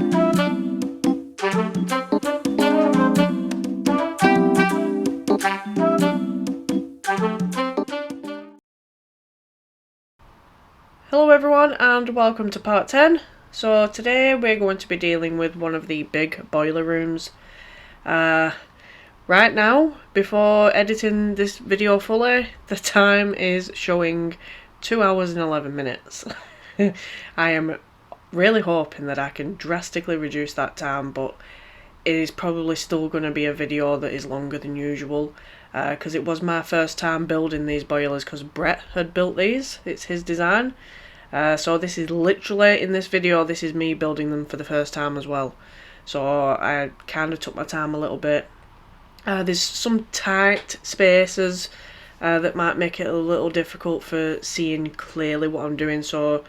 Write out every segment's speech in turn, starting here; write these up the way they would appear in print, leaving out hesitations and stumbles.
Hello everyone and welcome to part 10. So today we're going to be dealing with one of the big boiler rooms. Right now, before editing this video fully, the time is showing 2 hours and 11 minutes. I am really hoping that I can drastically reduce that time, but it is probably still going to be a video that is longer than usual because it was my first time building these boilers because Brett had built these. It's his design. So this is literally, in this video, this is me building them for the first time as well. So I kind of took my time a little bit. There's some tight spaces that might make it a little difficult for seeing clearly what I'm doing. So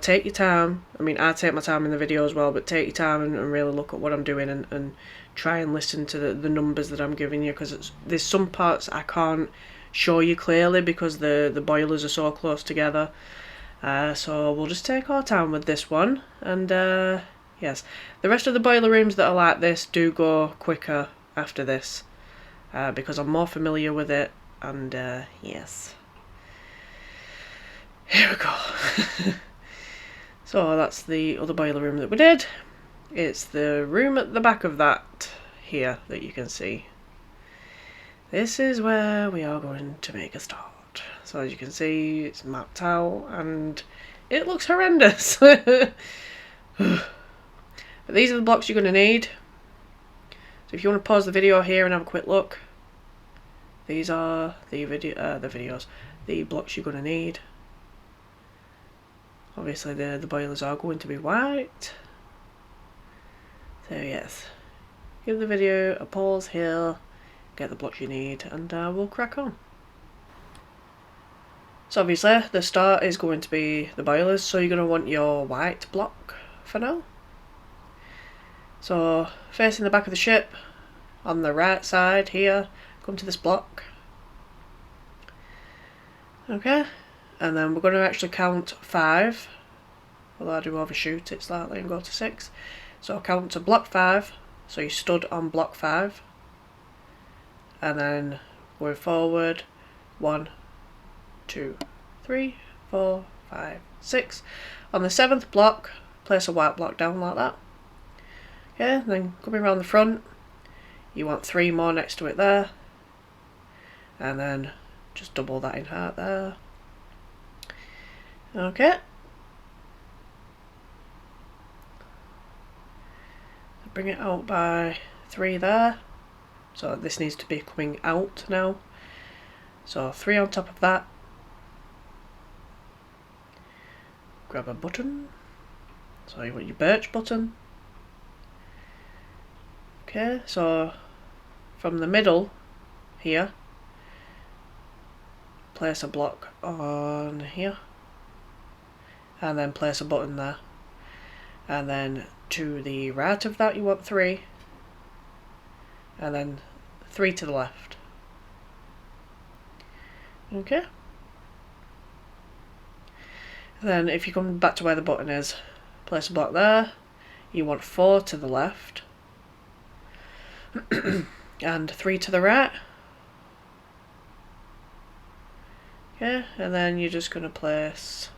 take your time. I mean, I take my time in the video as well, but take your time and really look at what I'm doing and try and listen to the numbers that I'm giving you, because there's some parts I can't show you clearly because the boilers are so close together. So we'll just take our time with this one, and yes, the rest of the boiler rooms that are like this do go quicker after this because I'm more familiar with it, and yes, here we go. So that's the other boiler room that we did. It's the room at the back of that here that you can see. This is where we are going to make a start. So as you can see, it's mapped out and it looks horrendous. But these are the blocks you're going to need. So if you want to pause the video here and have a quick look, these are the blocks you're going to need. Obviously the boilers are going to be white. So yes, give the video a pause here, get the blocks you need, and we'll crack on. So obviously the start is going to be the boilers, so you're going to want your white block for now. So facing the back of the ship, on the right side here, come to this block. Okay, and then we're going to actually count 5, although I do overshoot it slightly and go to 6. So count to block 5, so you stood on block 5, and then going forward, 1, 2, 3, 4, 5, 6. On the 7th block, place a white block down like that. Okay, then coming around the front, you want 3 more next to it there, and then just double that in height there. Okay. Bring it out by 3 there. So this needs to be coming out now. So 3 on top of that. Grab a button. So you want your birch button. Okay, so from the middle here, place a block on here, and then place a button there. And then to the right of that you want 3, and then 3 to the left. Okay. And then if you come back to where the button is, place a block there. You want 4 to the left and 3 to the right. Okay, and then you're just going to place,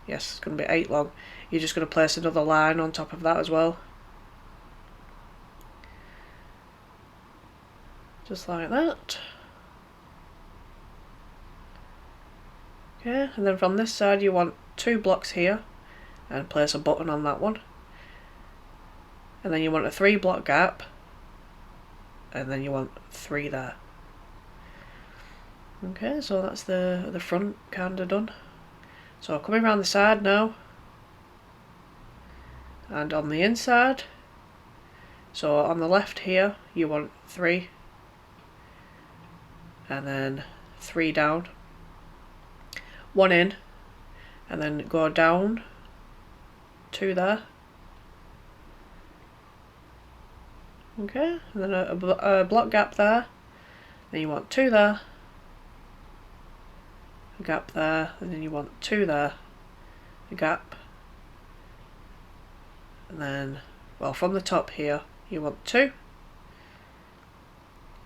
yes, it's going to be 8 long. You're just going to place another line on top of that as well. Just like that. Okay, and then from this side you want 2 blocks here and place a button on that one. And then you want a 3 block gap, and then you want 3 there. Okay, so that's the front kinda done. So coming around the side now, and on the inside, so on the left here you want 3, and then 3 down, 1 in, and then go down 2 there. Okay, and then a block gap there, then you want 2 there, a gap there, and then you want 2 there, a gap, and then, well, from the top here you want 2,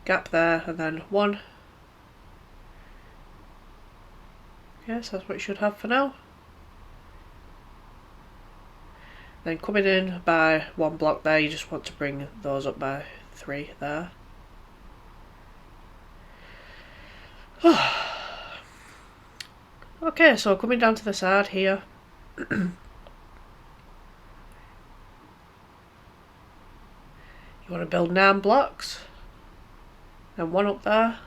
gap there, and then 1. Yes, that's what you should have for now. Then coming in by 1 block there, you just want to bring those up by 3 there. Okay, so coming down to the side here, you want to build 9 blocks, and 1 up there,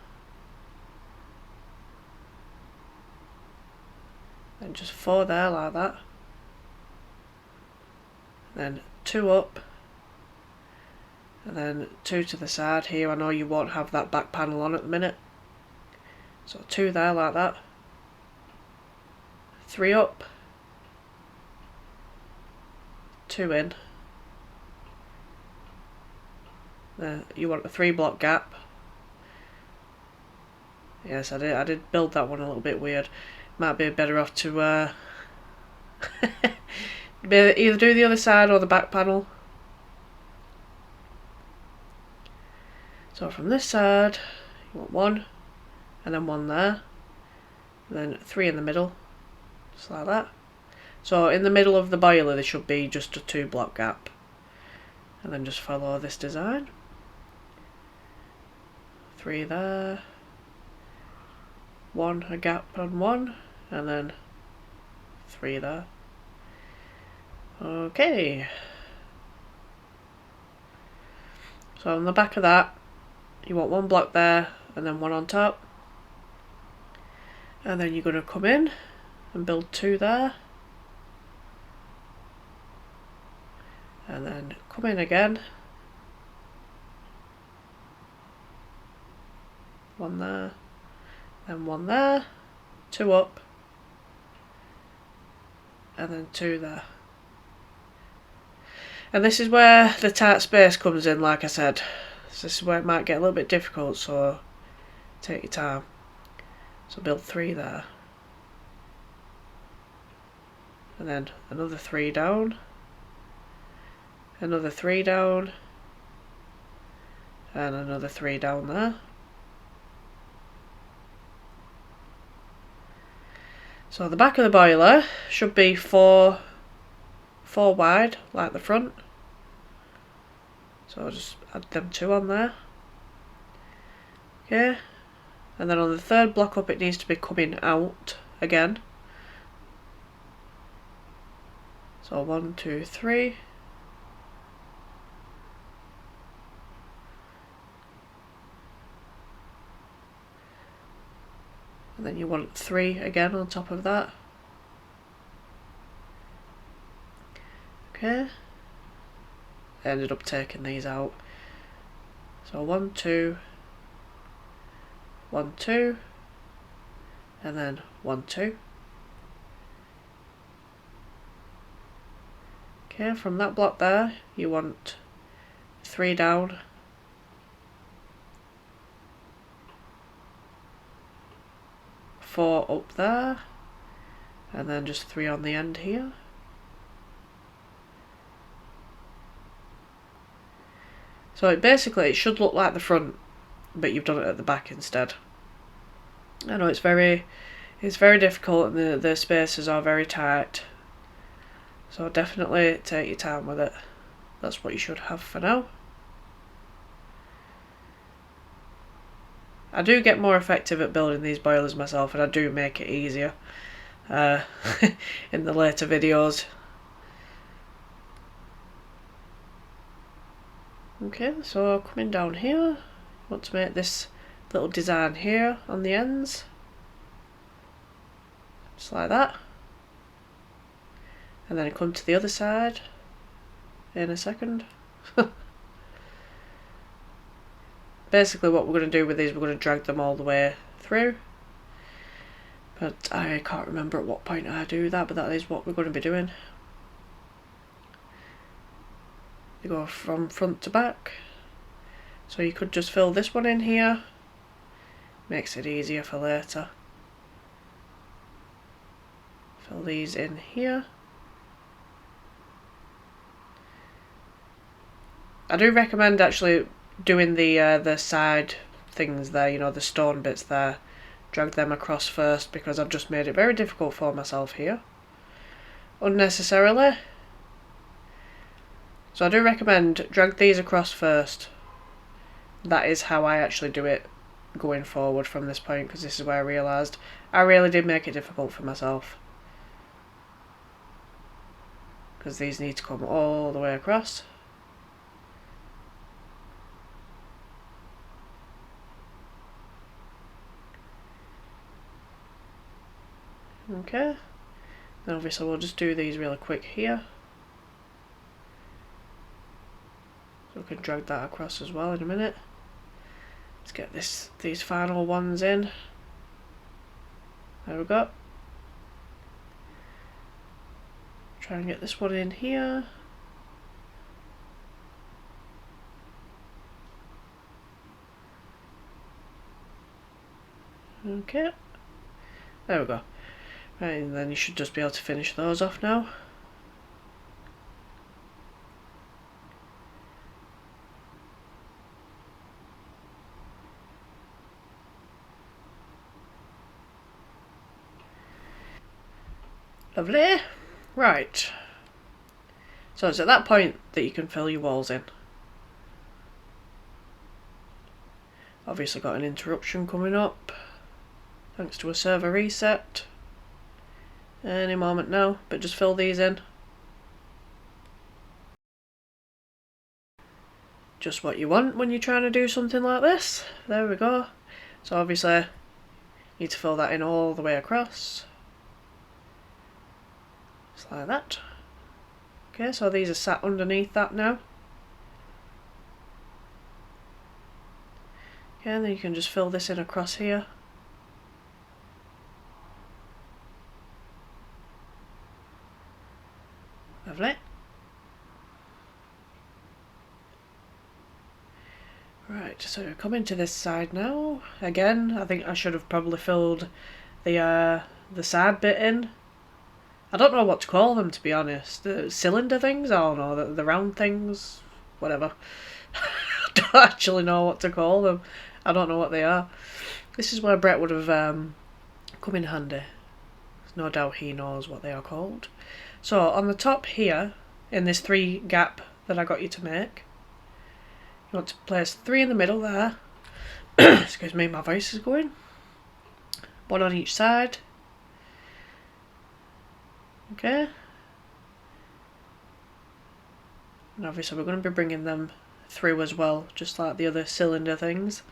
and just 4 there like that, then 2 up, and then 2 to the side here. I know you won't have that back panel on at the minute, so 2 there like that, 3 up, 2 in. Then you want a 3 block gap. Yes, I did build that one a little bit weird. Might be better off to either do the other side or the back panel. So from this side, you want 1, and then 1 there, and then 3 in the middle, just like that. So in the middle of the boiler there should be just a 2 block gap, and then just follow this design. 3 there, 1 a gap on 1, and then 3 there. Okay. So on the back of that, you want 1 block there, and then 1 on top. And then you're going to come in and build 2 there. And then come in again. 1 there, then 1 there, 2 up, and then 2 there. And this is where the tight space comes in, like I said. So this is where it might get a little bit difficult, so take your time. So build 3 there. And then another 3 down. Another 3 down. And another 3 down there. So the back of the boiler should be 4 wide, like the front. So I'll just add them 2 on there. Okay. And then on the 3rd block up it needs to be coming out again. So 1, 2, 3. And then you want 3 again on top of that. Okay. I ended up taking these out. So 1, 2, 1, 2, and then 1, 2. Okay, from that block there, you want 3 down. 4 up there, and then just 3 on the end here. So it should look like the front, but you've done it at the back instead. I know it's very difficult, and the spaces are very tight. So definitely take your time with it. That's what you should have for now. I do get more effective at building these boilers myself, and I do make it easier in the later videos. Okay, so coming down here, I want to make this little design here on the ends, just like that. And then I come to the other side in a second. Basically what we're going to do with these, we're going to drag them all the way through. But I can't remember at what point I do that, but that is what we're going to be doing. You go from front to back. So you could just fill this one in here. Makes it easier for later. Fill these in here. I do recommend actually doing the side things there, you know, the stone bits there. Drag them across first, because I've just made it very difficult for myself here. Unnecessarily. So I do recommend drag these across first. That is how I actually do it going forward from this point, because this is where I realised I really did make it difficult for myself. Because these need to come all the way across. Okay. Then obviously we'll just do these really quick here. So we can drag that across as well in a minute. Let's get these final ones in. There we go. Try and get this one in here. Okay. There we go. Right, and then you should just be able to finish those off now. Lovely. Right. So it's at that point that you can fill your walls in. Obviously got an interruption coming up, thanks to a server reset. Any moment now, but just fill these in. Just what you want when you're trying to do something like this. There we go. So obviously you need to fill that in all the way across. Just like that. Okay, so these are sat underneath that now. Okay, and then you can just fill this in across here. Lovely. Right, so coming to this side now. Again, I think I should have probably filled the side bit in. I don't know what to call them, to be honest. The cylinder things? I don't know. The round things? Whatever. I don't actually know what to call them. I don't know what they are. This is where Brett would have come in handy. There's no doubt he knows what they are called. So on the top here, in this 3 gap that I got you to make, you want to place 3 in the middle there. Excuse me, my voice is going. 1 on each side. Okay. And obviously we're going to be bringing them through as well, just like the other cylinder things.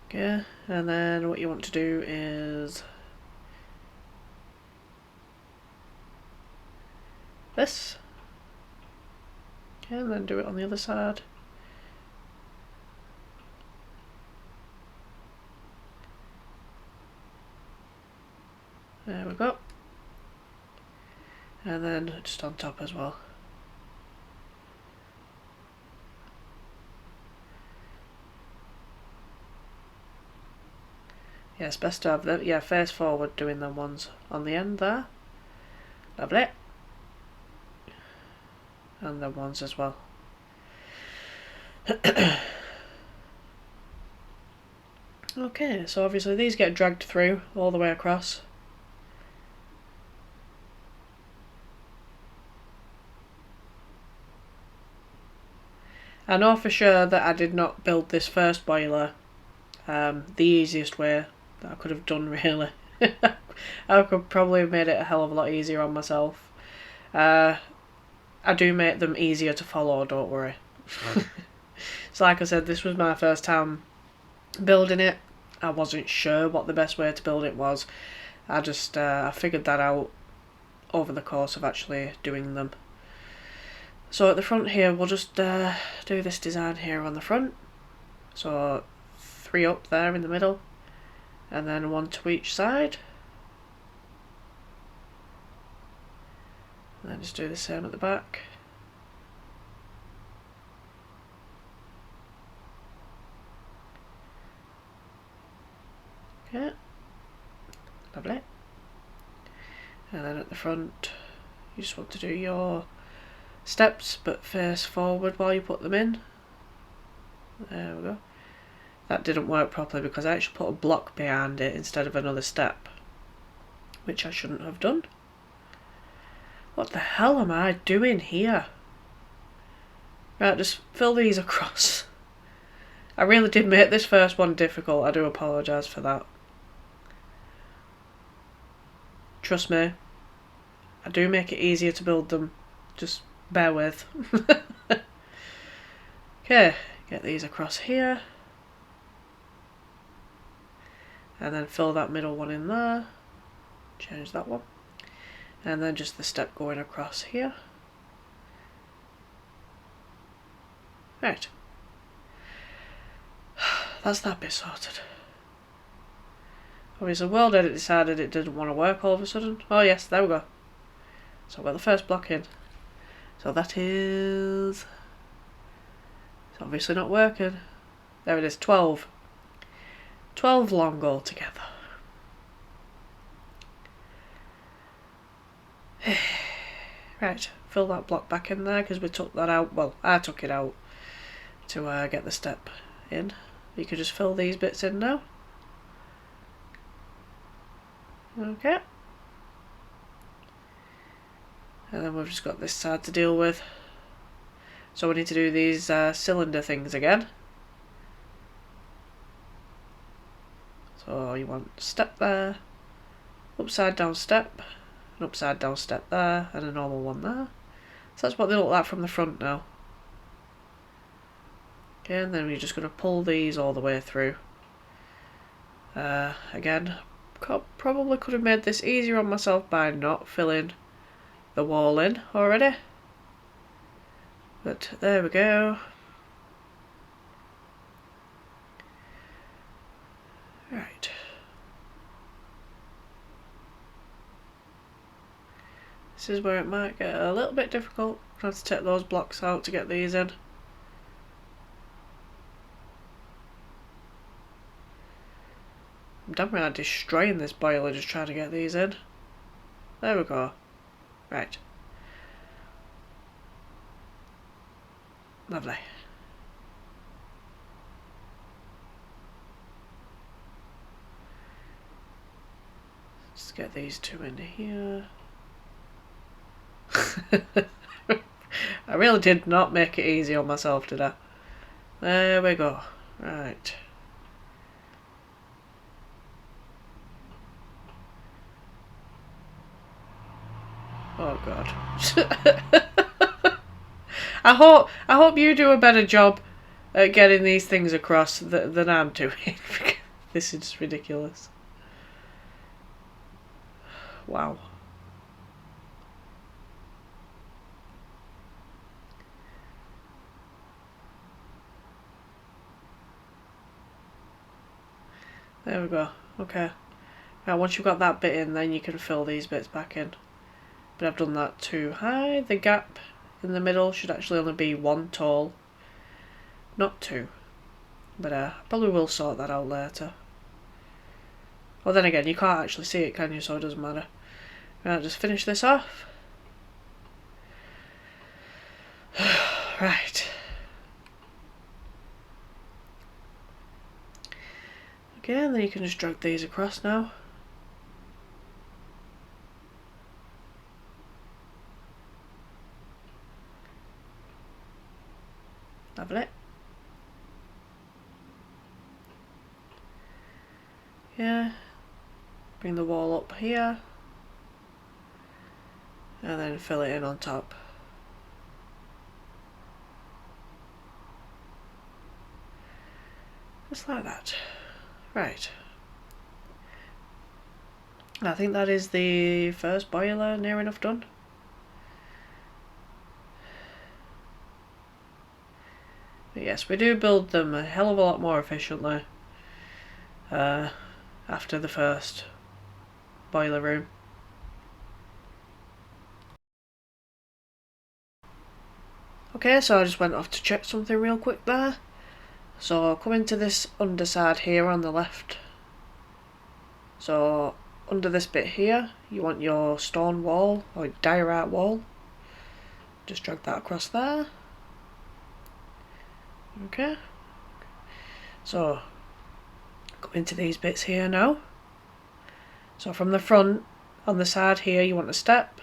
Okay, and then what you want to do is this. Okay, and then do it on the other side. There we go. And then just on top as well. Yeah, it's best to have them, yeah, face forward doing them ones on the end there. Lovely. And them ones as well. Okay, so obviously these get dragged through all the way across. I know for sure that I did not build this first boiler the easiest way that I could have done, really. I could probably have made it a hell of a lot easier on myself. I do make them easier to follow, don't worry. So like I said, this was my first time building it. I wasn't sure what the best way to build it was. I just I figured that out over the course of actually doing them. So at the front here, we'll just do this design here on the front. So 3 up there in the middle, and then 1 to each side. And then just do the same at the back. Okay, lovely. And then at the front, you just want to do your steps, but face forward while you put them in. There we go. That didn't work properly because I actually put a block behind it instead of another step, which I shouldn't have done. What the hell am I doing here? Right, just fill these across. I really did make this first one difficult. I do apologise for that. Trust me, I do make it easier to build them. Just bear with. Okay, get these across here. And then fill that middle one in there. Change that one. And then just the step going across here. Right. That's that bit sorted. Obviously, World Edit decided it didn't want to work all of a sudden. Oh yes, there we go. So I've got the first block in. So that is... It's obviously not working. There it is, 12. 12 long altogether. Right, fill that block back in there because we took that out. Well, I took it out to get the step in. You can just fill these bits in now. Okay. And then we've just got this side to deal with. So we need to do these cylinder things again. So you want step there, upside down step, an upside down step there, and a normal one there. So that's what they look like from the front now. Okay, and then we're just going to pull these all the way through. Again, probably could have made this easier on myself by not filling the wall in already. But there we go. Right. This is where it might get a little bit difficult. I have to take those blocks out to get these in. I'm damn right destroying this boiler just trying to get these in. There we go. Right. Lovely. Just get these two in here. I really did not make it easy on myself, did I? There we go. Right. Oh god. I hope you do a better job at getting these things across than I'm doing. This is ridiculous. Wow. There we go. Okay. Now once you've got that bit in, then you can fill these bits back in. But I've done that too high. The gap in the middle should actually only be 1 tall, not 2. But I probably will sort that out later. Well, then again, you can't actually see it, can you? So it doesn't matter. Right, just finish this off. Right. Okay, and then you can just drag these across now. Lovely. Yeah. Bring the wall up here. And then fill it in on top. Just like that. Right. I think that is the first boiler near enough done. But yes, we do build them a hell of a lot more efficiently after the first boiler room. Okay, so I just went off to check something real quick there. So come into this underside here on the left. So under this bit here, you want your stone wall or diorite wall. just drag that across there. Okay, so go into these bits here now. So from the front, on the side here, you want a step,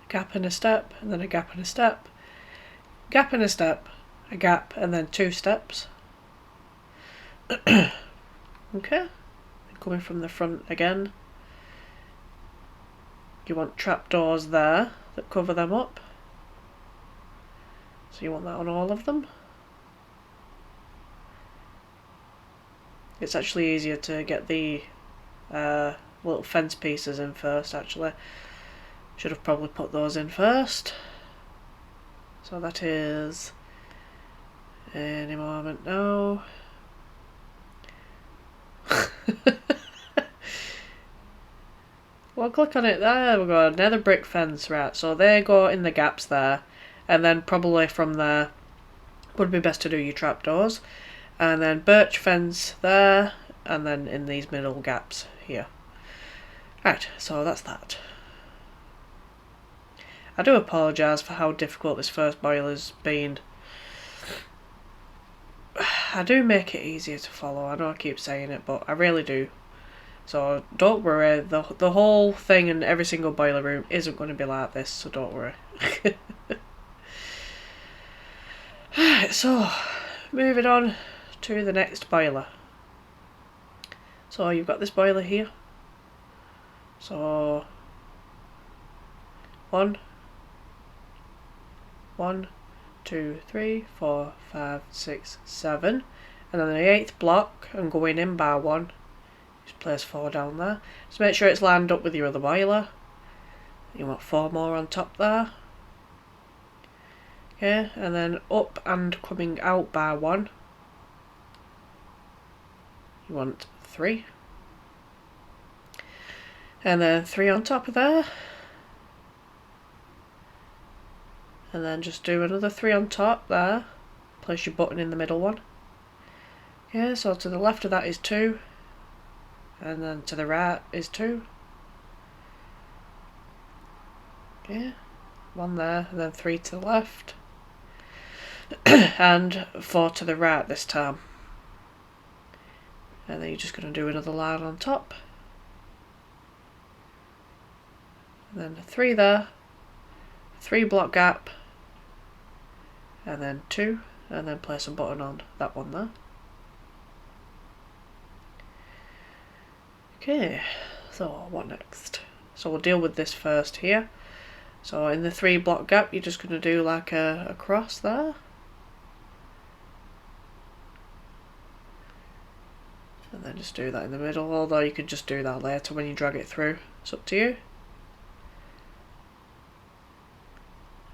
a gap and a step, and then a gap and a step, gap and a step, a gap, and then 2 steps. Okay, coming from the front again, you want trapdoors there that cover them up. So you want that on all of them. It's actually easier to get the little fence pieces in first, actually. Should have probably put those in first. So that is any moment now. Well, click on it there, we've got another brick fence, right, so they go in the gaps there, and then probably from there would be best to do your trapdoors, and then birch fence there, and then in these middle gaps here. Right, so that's that. I do apologise for how difficult this first boiler's been. I do make it easier to follow, I know I keep saying it, but I really do. So don't worry, the whole thing in every single boiler room isn't going to be like this, so don't worry. Alright, so moving on to the next boiler. So you've got this boiler here. So 1, 2, 3, 4, 5, 6, 7, and then the 8th block, and going in by 1. Just place 4 down there. Just make sure it's lined up with your other boiler. You want 4 more on top there. Okay, and then up and coming out by 1. You want 3. And then 3 on top of there. And then just do another 3 on top there. Place your button in the middle one. Okay, so to the left of that is 2. And then to the right is 2. Okay, 1 there, and then 3 to the left. And 4 to the right this time. And then you're just going to do another line on top. And then 3 there. 3 block gap. And then 2. And then place a button on that one there. Okay, so what next? So we'll deal with this first here. So in the 3 block gap, you're just going to do like a cross there. And then just do that in the middle, although you could just do that later when you drag it through. It's up to you.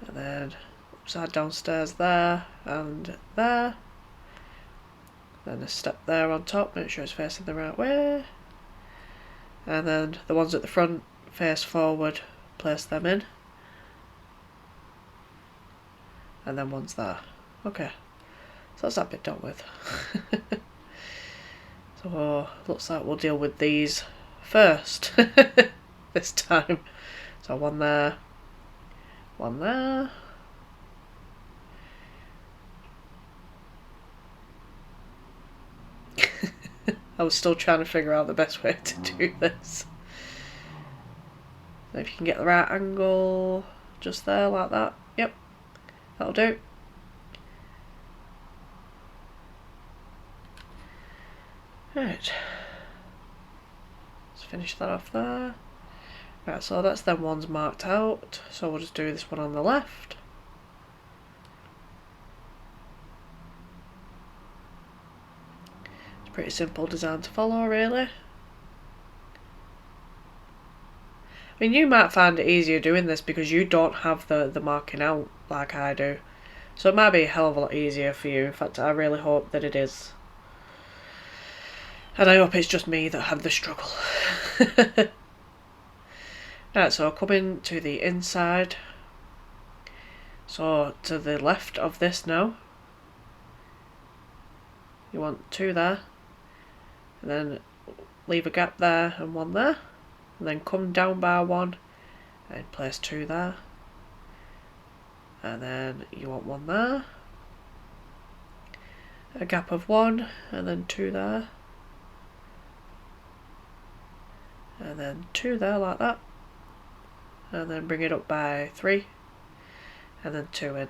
And then upside down stairs there and there. Then a step there on top, make sure it's facing the right way. And then the ones at the front face forward, place them in. And then one's there. Okay, so that's that bit done with. So looks like we'll deal with these first this time. So 1 there, 1 there. I was still trying to figure out the best way to do this. So if you can get the right angle, just there like that. Yep, that'll do. Right, let's finish that off there. Right, so that's them ones marked out. So we'll just do this one on the left. Pretty simple design to follow, really. I mean, you might find it easier doing this because you don't have the marking out like I do. So it might be a hell of a lot easier for you. In fact, I really hope that it is. And I hope it's just me that had the struggle. Right, so coming to the inside. So to the left of this now. You want 2 there. And then leave a gap there and 1 there. And then come down by 1 and place 2 there. and then you want one there, a gap of 1, and then 2 there, and then 2 there like that, and then bring it up by 3, and then 2 in.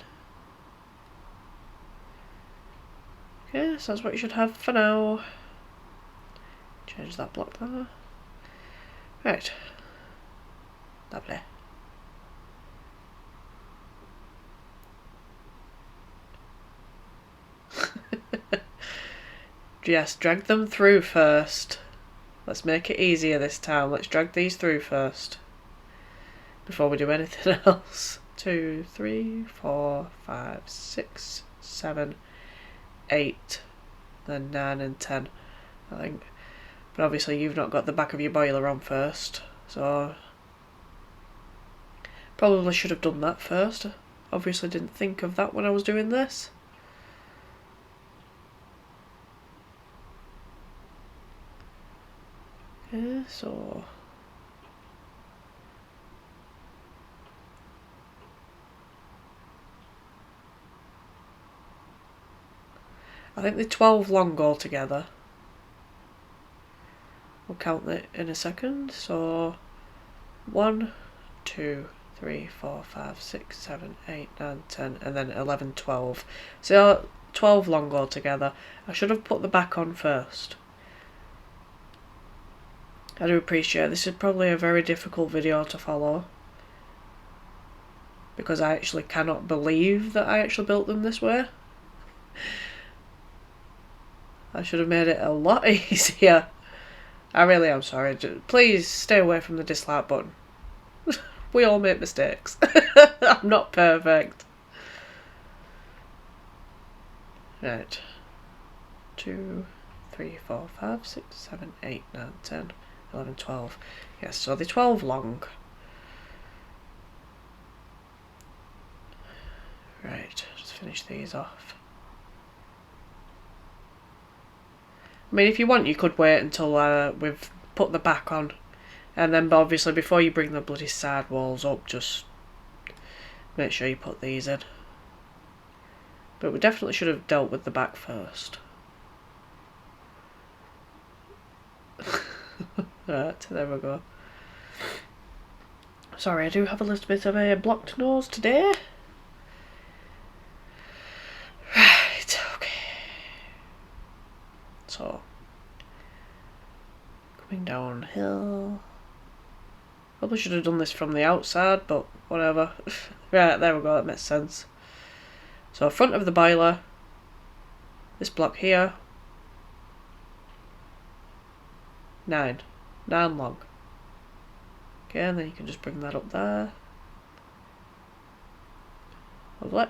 Okay, so that's what you should have for now. Change that block there. Right. Lovely. Yes, drag them through first. Let's make it easier this time. Let's drag these through first before we do anything else. 2, 3, 4, 5, 6, 7, 8, then 9 and 10, I think. But obviously you've not got the back of your boiler on first, so probably should have done that first. Obviously didn't think of that when I was doing this. Okay, so I think they're 12 long altogether. We'll count it in a second. So 1, 2, 3, 4, 5, 6, 7, 8, 9, 10, and then 11, 12. So 12 long altogether. I should have put the back on first. I do appreciate this is probably a very difficult video to follow, because I actually cannot believe that I actually built them this way. I should have made it a lot easier. I really am sorry. Please stay away from the dislike button. We all make mistakes. I'm not perfect. Right. 2, 3, 4, 5, 6, 7, 8, 9, 10, 11, 12. Yes, so they're 12 long. Right, just finish these off. I mean, if you want, you could wait until we've put the back on, and then obviously before you bring the bloody side walls up, just make sure you put these in. But we definitely should have dealt with the back first. Right, there we go. Sorry, I do have a little bit of a blocked nose today. Right, okay. So, coming downhill. Probably should have done this from the outside, but whatever. Right, there we go, that makes sense. So, front of the boiler, this block here, 9 long. Okay, and then you can just bring that up there. Lovely.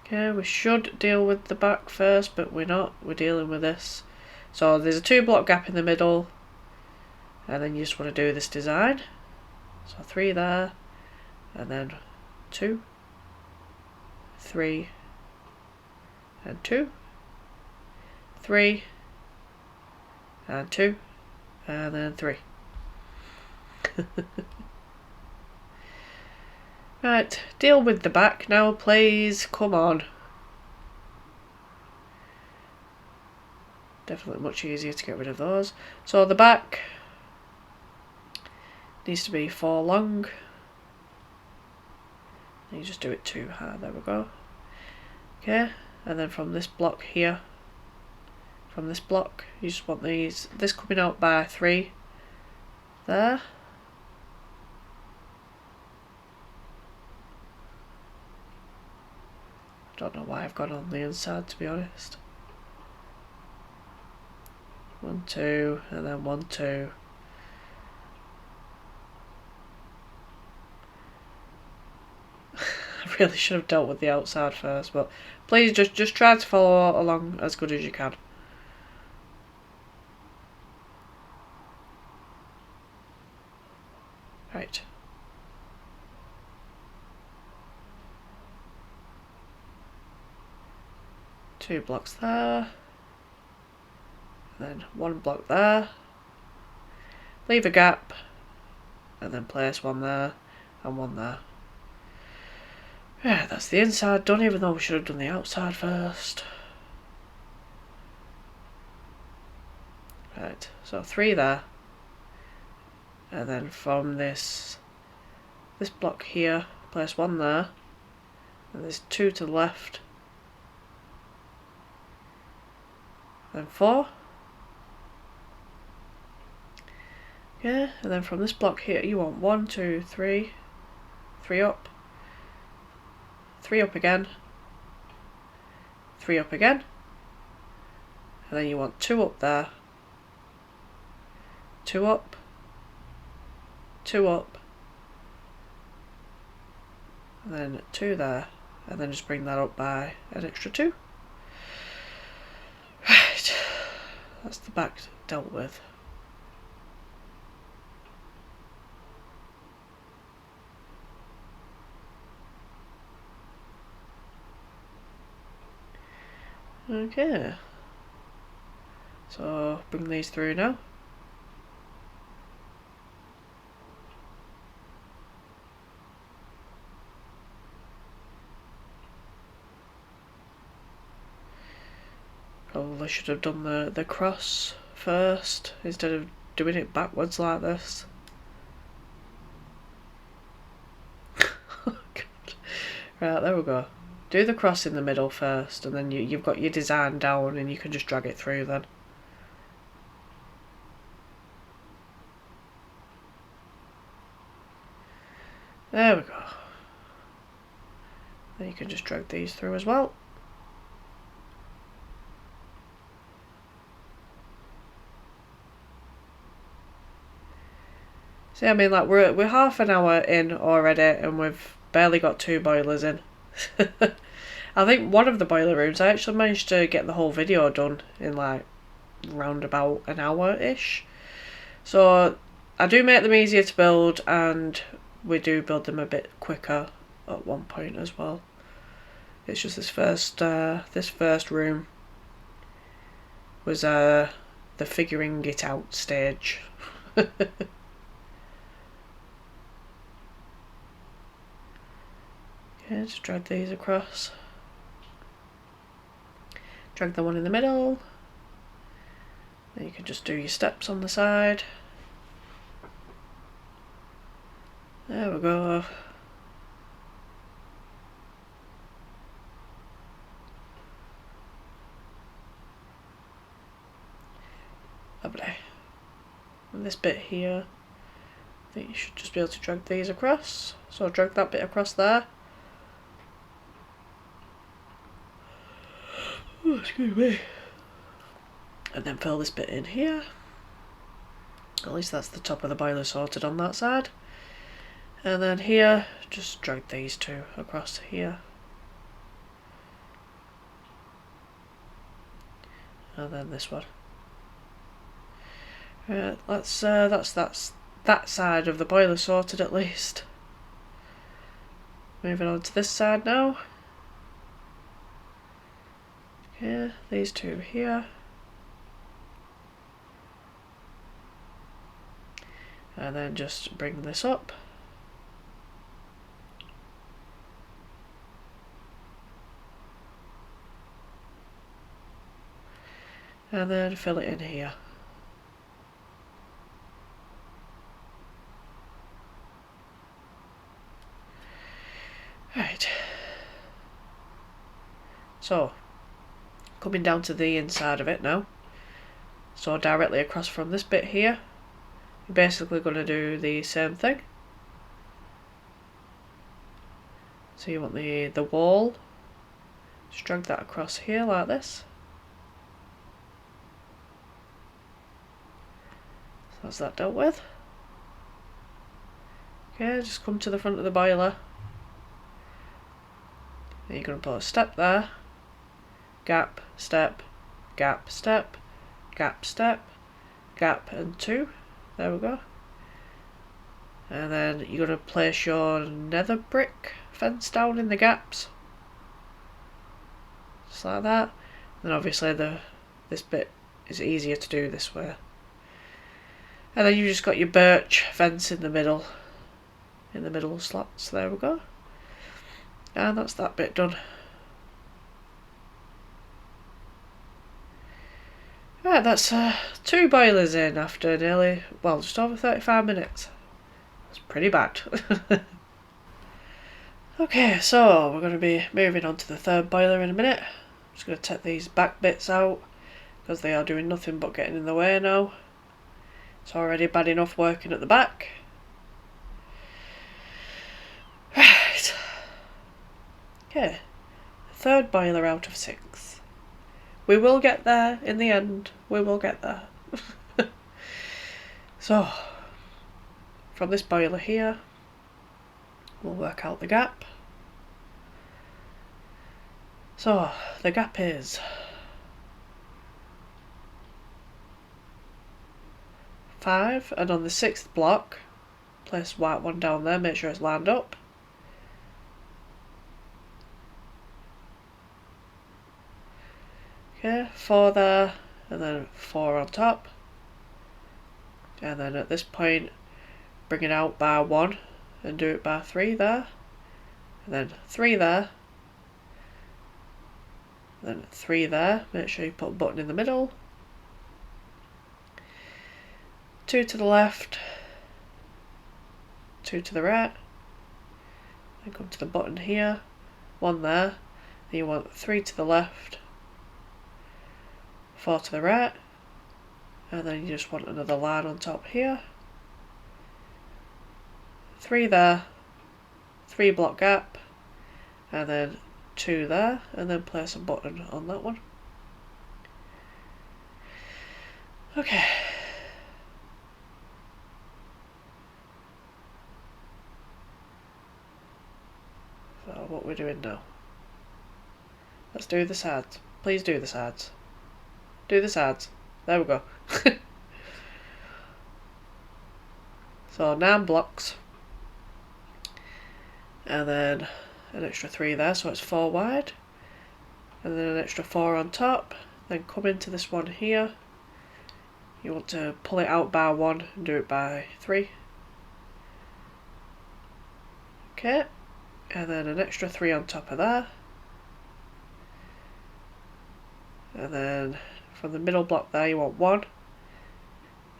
Okay, we should deal with the back first, but we're not. We're dealing with this. So there's a 2 block gap in the middle, and then you just want to do this design. So 3 there, and then 2, 3, and 2, 3, and 2, and then 3. Right, deal with the back now, please. Come on. Definitely much easier to get rid of those. So the back needs to be 4 long. You just do it 2 high, there we go. Okay, and then from this block here, from this block, you just want this coming out by 3 there. Don't know why I've gone on the inside, to be honest. 1, 2, and then 1, 2. I really should have dealt with the outside first, but please just try to follow along as good as you can. Right. Two blocks there. Then 1 block there. Leave a gap. and then place one there and one there. Yeah, that's the inside done, even though we should have done the outside first. Right, so 3 there, and then from this block here, place 1 there, and there's 2 to the left, then 4. Yeah, and then from this block here, you want 1, 2, 3, 3 up, 3 up again, 3 up again, and then you want 2 up there, 2 up, 2 up, and then 2 there, and then just bring that up by an extra 2. Right, that's the back dealt with. Okay, so bring these through now. Probably should have done the cross first instead of doing it backwards like this. Oh God. Right, there we go. Do the cross in the middle first, and then you've got your design down and you can just drag it through then. There we go. Then you can just drag these through as well. See, I mean, like we're half an hour in already, and we've barely got 2 boilers in. I think one of the boiler rooms I actually managed to get the whole video done in like round about an hour-ish. So I do make them easier to build, and we do build them a bit quicker at one point as well. It's just this first room was the figuring it out stage. Okay, just drag these across. Drag the one in the middle. Then you can just do your steps on the side. There we go. Lovely. And this bit here, I think you should just be able to drag these across. So drag that bit across there. Oh, excuse me. And then fill this bit in here. At least that's the top of the boiler sorted on that side. And then here, just drag these 2 across here. And then this one. Right, that's that side of the boiler sorted at least. Moving on to this side now. Okay, these 2 here. And then just bring this up. And then fill it in here. Right. So, coming down to the inside of it now. So directly across from this bit here, you're basically going to do the same thing. So you want the wall, just drag that across here like this. So that's that dealt with. Okay, just come to the front of the boiler. Then you're going to put a step there, gap, step, gap, step, gap, step, gap and 2. There we go. And then you're going to place your nether brick fence down in the gaps. Just like that. And then obviously this bit is easier to do this way. And then you've just got your birch fence in the middle. in the middle slots. There we go. And that's that bit done. Right, that's 2 boilers in after nearly, well, just over 35 minutes. That's pretty bad. Okay, so we're going to be moving on to the 3rd boiler in a minute. I'm just going to take these back bits out because they are doing nothing but getting in the way now. It's already bad enough working at the back. Right. Okay, 3rd boiler out of 6. We will get there in the end. We will get there. So, from this boiler here, we'll work out the gap. So, the gap is 5, and on the 6th block, place white one down there, make sure it's lined up. Okay, 4 there, and then 4 on top. And then at this point, bring it out by 1 and do it by 3 there. And then 3 there. Then 3 there, make sure you put a button in the middle. 2 to the left. 2 to the right. Then come to the button here. 1 there. Then you want 3 to the left. 4 to the right, and then you just want another line on top here. 3 there, 3 block gap, and then 2 there, and then place a button on that one. Okay. So what we're doing now. Let's do the sides. Please do the sides. Do the sides. There we go. So 9 blocks. And then an extra 3 there, so it's 4 wide. And then an extra 4 on top. Then come into this one here. You want to pull it out by 1 and do it by 3. Okay. And then an extra 3 on top of there. And then from the middle block there you want 1.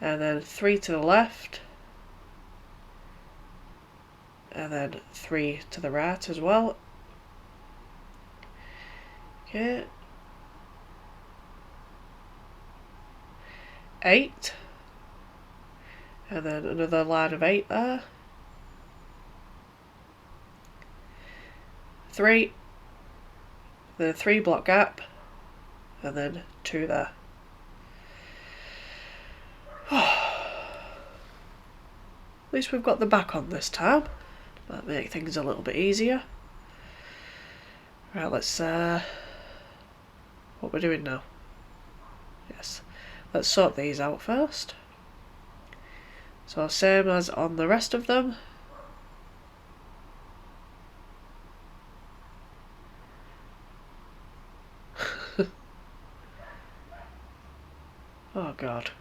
And then 3 to the left. And then 3 to the right as well. Okay. 8. And then another line of 8 there. 3. Then 3 block gap. And then 2 there. At least we've got the back on this time. That'll make things a little bit easier. Right, let's what we're doing now. Yes. Let's sort these out first. So same as on the rest of them. Oh God.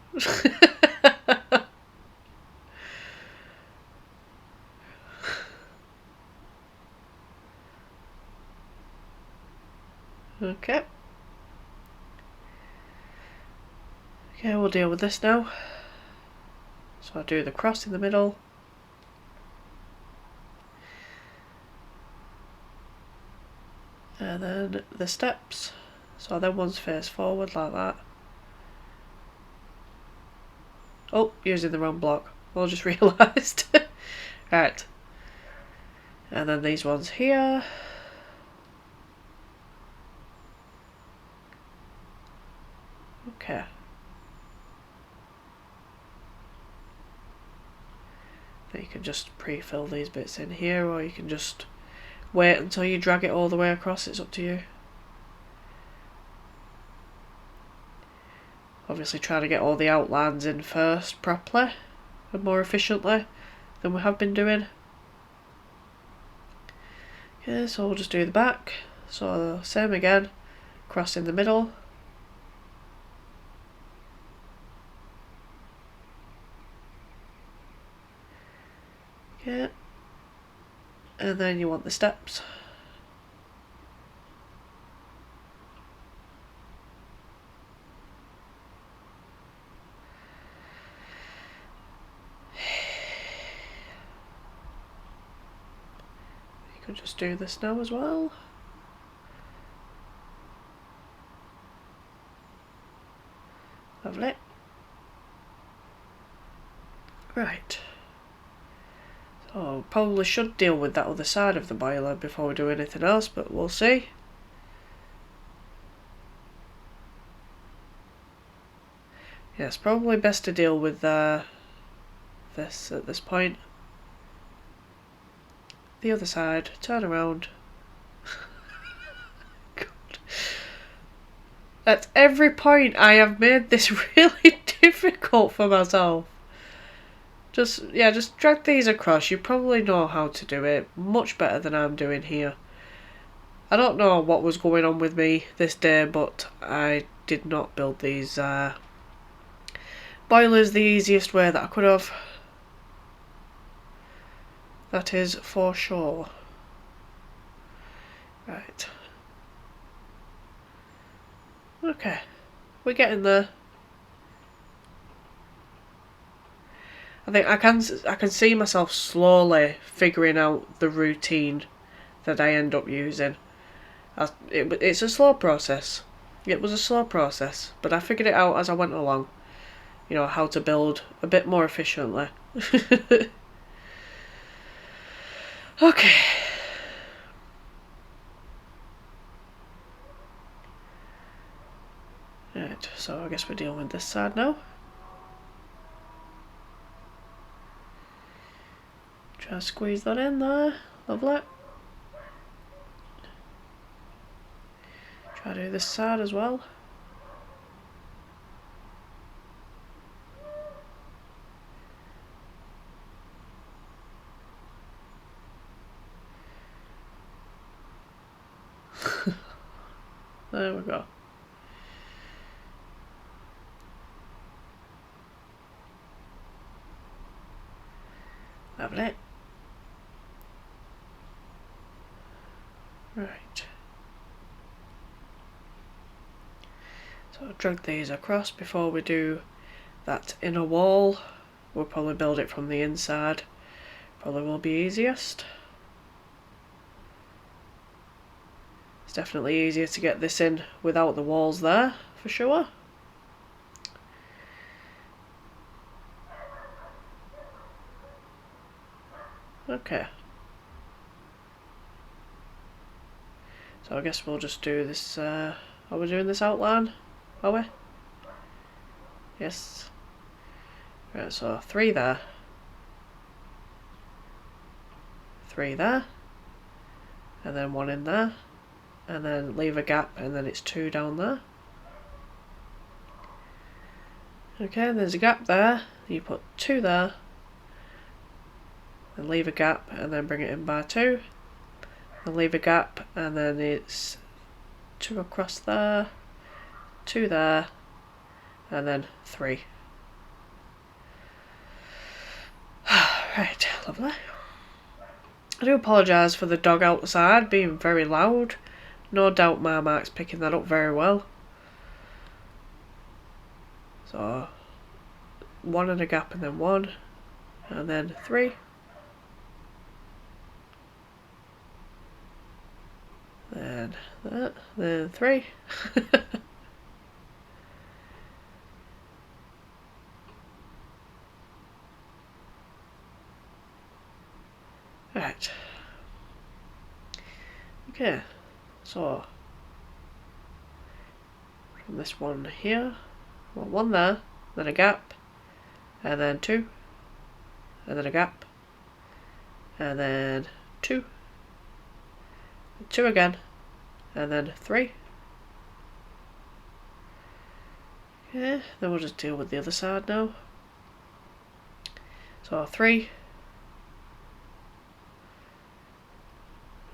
Okay. Okay, we'll deal with this now. So I'll do the cross in the middle. And then the steps. So then one's face forward like that. Oh, using the wrong block. I just realised. Right. And then these ones here. Okay. Then you can just pre-fill these bits in here, or you can just wait until you drag it all the way across. It's up to you. Obviously trying to get all the outlines in first properly and more efficiently than we have been doing. Okay, so we'll just do the back. So same again, cross in the middle. Okay, And then you want the steps. You could just do this now as well. Lovely. Right. So probably should deal with that other side of the boiler before we do anything else, but we'll see. Yeah, it's probably best to deal with this at this point. The other side, turn around. God. At every point I have made this really difficult for myself. Just drag these across. You probably know how to do it much better than I'm doing here. I don't know what was going on with me this day, but I did not build these boilers the easiest way that I could have. That is for sure. Right. Okay. We're getting there. I think I can see myself slowly figuring out the routine that I end up using. It's a slow process. It was a slow process, but I figured it out as I went along. You know, how to build a bit more efficiently. Okay. Right, so I guess we're dealing with this side now. Try to squeeze that in there. Lovely. Try to do this side as well. There we go. Lovely. Right. So drag these across before we do that inner wall. We'll probably build it from the inside. Probably will be easiest. It's definitely easier to get this in without the walls there, for sure. Okay. So I guess we'll just do this, are we doing this outline? Are we? Yes. Right, so 3 there. 3 there. And then 1 in there. And then leave a gap, and then it's 2 down there. Okay, there's a gap there. You put 2 there. And leave a gap, and then bring it in by 2. And leave a gap, and then it's 2 across there. 2 there. And then 3. Right, lovely. I do apologise for the dog outside being very loud. No doubt Marmark's picking that up very well. So 1 and a gap, and then 1, and then 3. Then that, then 3. Right. Okay, so from this one here, well, 1 there, then a gap, and then 2, and then a gap, and then 2, 2 again, and then 3. Okay, then we'll just deal with the other side now. So 3,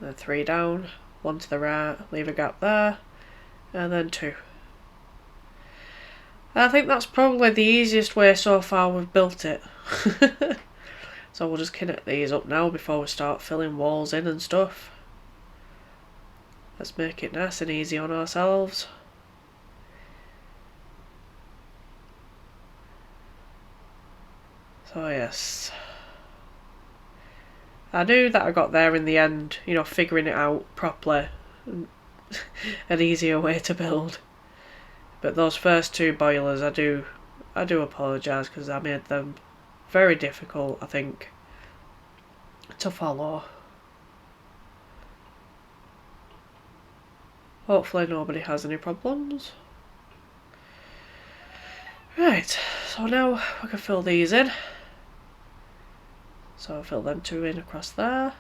then 3 down, 1 to the right, leave a gap there, and then 2. I think that's probably the easiest way so far we've built it. So we'll just connect these up now before we start filling walls in and stuff. Let's make it nice and easy on ourselves. So yes, I knew that I got there in the end, you know, figuring it out properly. An easier way to build. But those first two boilers, I do apologise because I made them very difficult, I think, to follow. Hopefully nobody has any problems. Right, so now we can fill these in. So I'll fill them two in across there.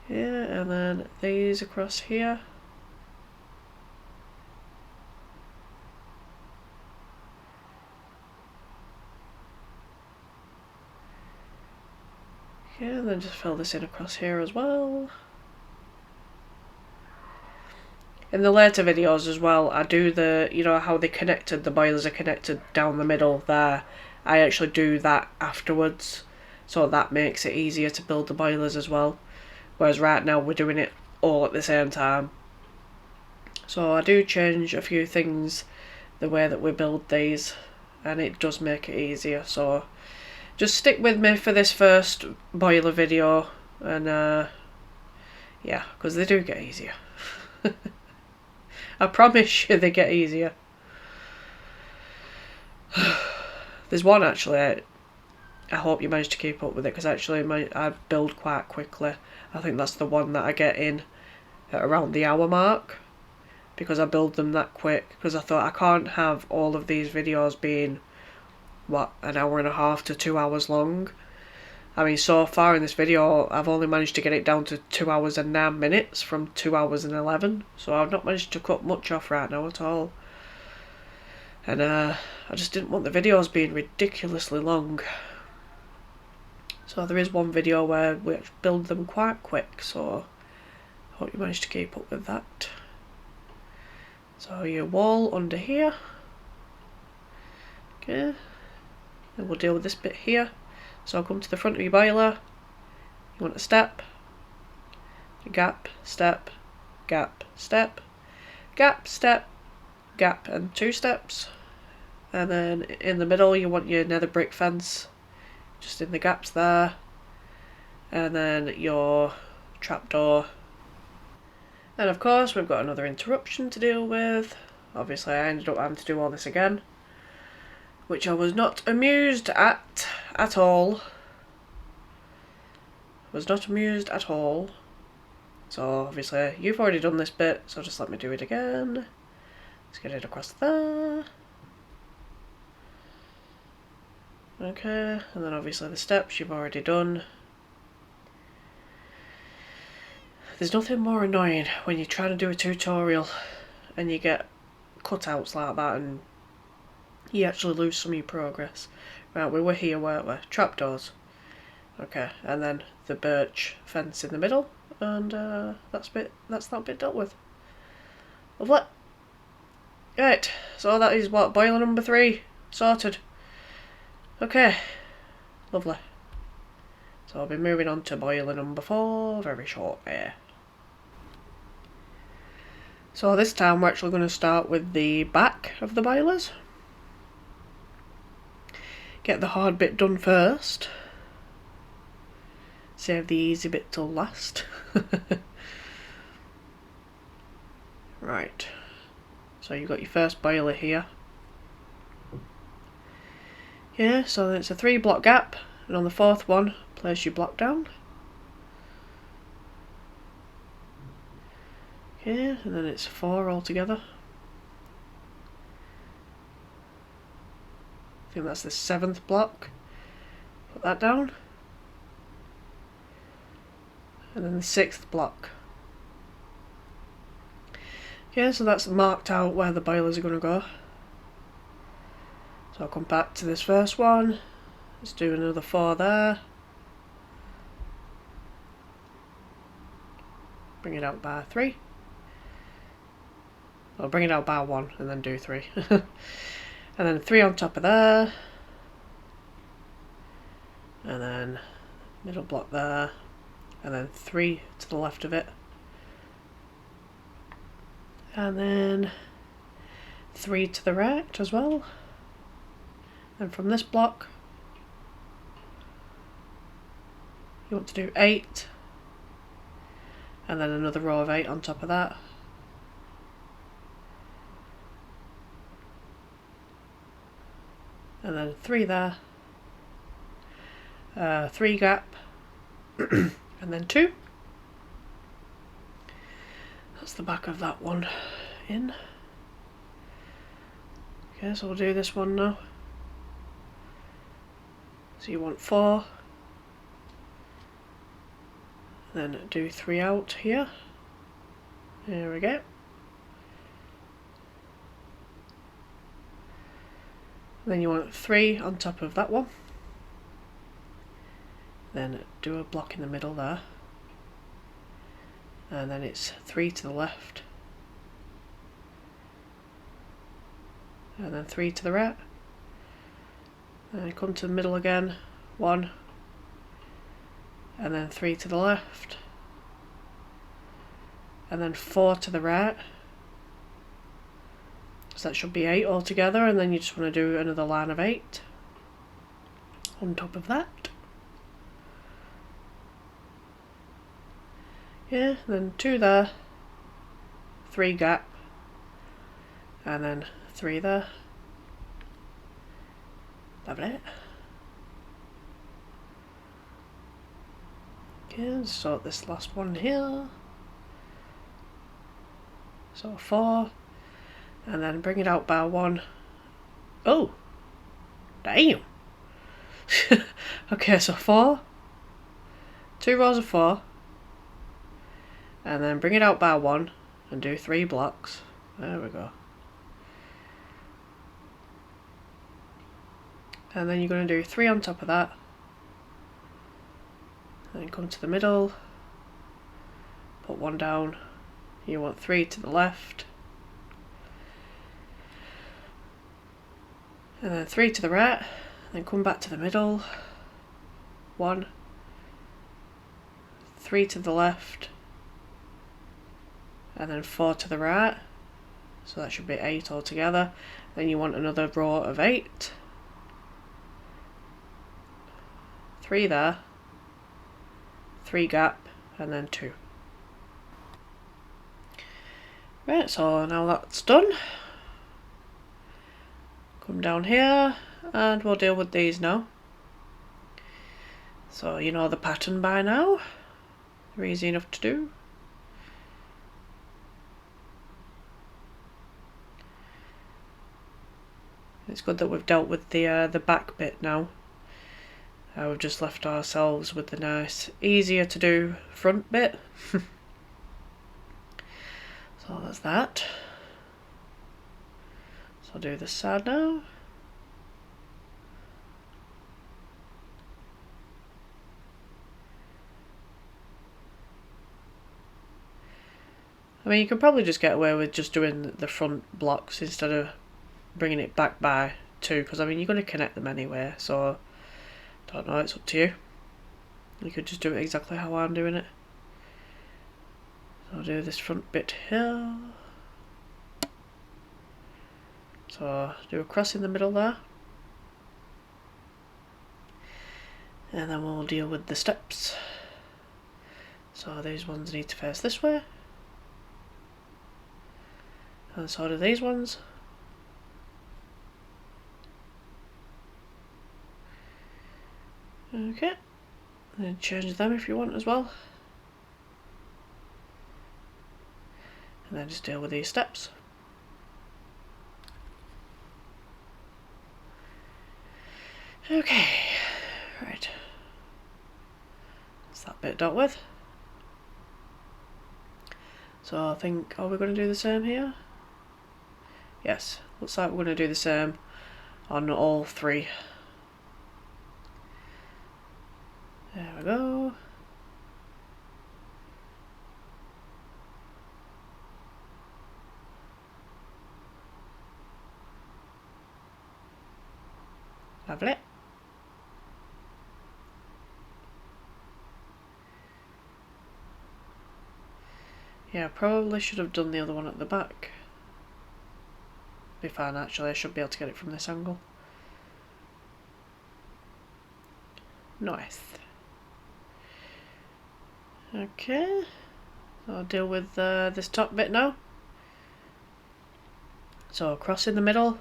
Yeah, and then these across here. Yeah, and then just fill this in across here as well. In the later videos as well, I do the, you know, how they connected, the boilers are connected down the middle there. I actually do that afterwards, so that makes it easier to build the boilers as well. Whereas right now we're doing it all at the same time. So I do change a few things the way that we build these, and it does make it easier. So just stick with me for this first boiler video, and yeah, because they do get easier. I promise you they get easier. There's one actually, I hope you managed to keep up with it, because actually I build quite quickly. I think that's the one that I get in at around the hour mark, because I build them that quick, because I thought I can't have all of these videos being, what, an hour and a half to 2 hours long. I mean, so far in this video, I've only managed to get it down to 2 hours and 9 minutes from 2 hours and 11. So I've not managed to cut much off right now at all. And I just didn't want the videos being ridiculously long. So there is one video where we build them quite quick, so I hope you managed to keep up with that. So your wall under here. Okay. And we'll deal with this bit here. So I'll come to the front of your boiler. You want a step, gap, step, gap, step, gap, step, gap, and 2 steps. And then in the middle you want your nether brick fence, just in the gaps there. And then your trapdoor. And of course we've got another interruption to deal with. Obviously I ended up having to do all this again, which I was not amused at all. Was not amused at all. So obviously you've already done this bit, so just let me do it again. Let's get it across there. Okay, and then obviously the steps you've already done. There's nothing more annoying when you're trying to do a tutorial and you get cutouts like that and you actually lose some of your progress. Right, we were here, weren't we? Trapdoors. Okay, and then the birch fence in the middle, and that's that bit dealt with. Lovely. Right, so that is what, boiler number 3 sorted. Okay, lovely. So I'll be moving on to boiler number 4 very shortly. So this time we're actually going to start with the back of the boilers. Get the hard bit done first. Save the easy bit till last. Right, so you've got your first boiler here. Yeah, so then it's a 3 block gap, and on the 4th one, place your block down. Okay, and then it's 4 altogether. I think that's the 7th block. Put that down. And then the 6th block. Okay, so that's marked out where the boilers are going to go. So I'll come back to this first one. Let's do another 4 there. Bring it out by 3. I'll bring it out by 1 and then do 3. And then 3 on top of there. And then middle block there. And then 3 to the left of it. And then 3 to the right as well. And from this block, you want to do 8. And then another row of 8 on top of that. And then 3 there. 3 gap. And then 2. That's the back of that one in. Okay, so we'll do this one now. So you want 4. Then do 3 out here. There we go. Then you want 3 on top of that one. Then do a block in the middle there. And then it's 3 to the left. And then 3 to the right. And come to the middle again. 1. And then 3 to the left. And then 4 to the right. So that should be 8 altogether, and then you just want to do another line of 8 on top of that. Yeah, then 2 there, 3 gap, and then 3 there. Lovely. Okay, let's sort this last one here. So 4, and then bring it out by 1. Oh, damn. Okay, so 4, 2 rows of 4, and then bring it out by 1 and do 3 blocks. There we go. And then you're going to do 3 on top of that, and then come to the middle, put 1 down. You want 3 to the left, and then 3 to the right, then come back to the middle, 1, 3 to the left, and then 4 to the right, so that should be 8 altogether. Then you want another row of 8, 3 there, 3 gap, and then 2. Right, so now that's done. Come down here and we'll deal with these now. So you know the pattern by now. They're easy enough to do. It's good that we've dealt with the back bit now. We've just left ourselves with the nice, easier to do front bit. So that's that. So I'll do this side now. I mean, you can probably just get away with just doing the front blocks instead of bringing it back by 2, because I mean you're going to connect them anyway, so don't know, it's up to you. You could just do it exactly how I'm doing it. So I'll do this front bit here. So do a cross in the middle there. And then we'll deal with the steps. So these ones need to face this way. And so do these ones. Okay. And then change them if you want as well. And then just deal with these steps. Okay, right. That's that bit dealt with. So I think, are we going to do the same here? Yes, looks like we're going to do the same on all 3. There we go. Lovely. Yeah, I probably should have done the other one at the back. Be fine actually, I should be able to get it from this angle. Nice. Okay, so I'll deal with this top bit now. So across in the middle.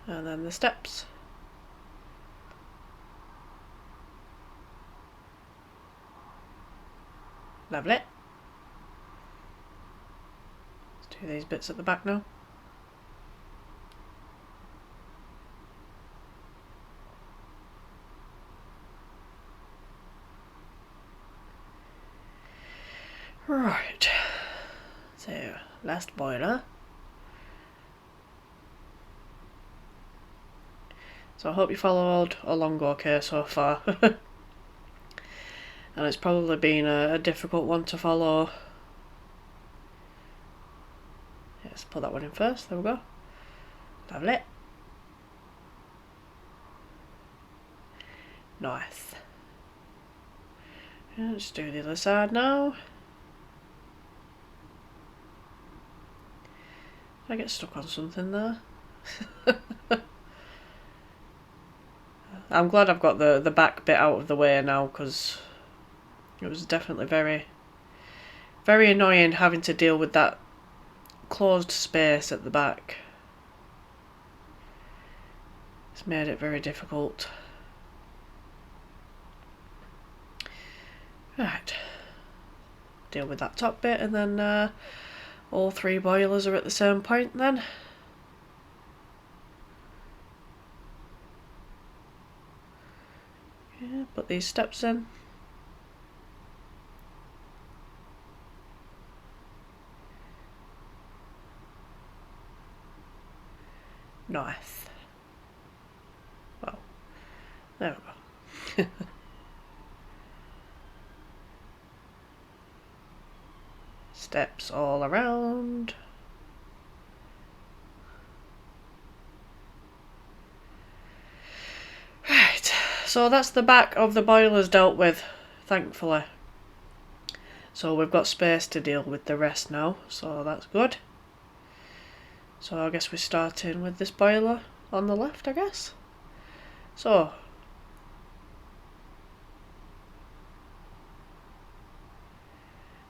And then the steps. Lovely. Let's do these bits at the back now. Right, so last boiler. So I hope you followed along okay so far. And it's probably been a difficult one to follow. Let's put that one in first, there we go. Lovely. Nice. Let's do the other side now. I get stuck on something there. I'm glad I've got the back bit out of the way now, because it was definitely very annoying having to deal with that closed space at the back. It's made it very difficult. Right, deal with that top bit, and then all three boilers are at the same point then. Yeah, put these steps in. Nice. Well, there we go. Steps all around. Right, so that's the back of the boilers dealt with, thankfully. So we've got space to deal with the rest now, so that's good. So I guess we're starting with this boiler on the left, I guess. So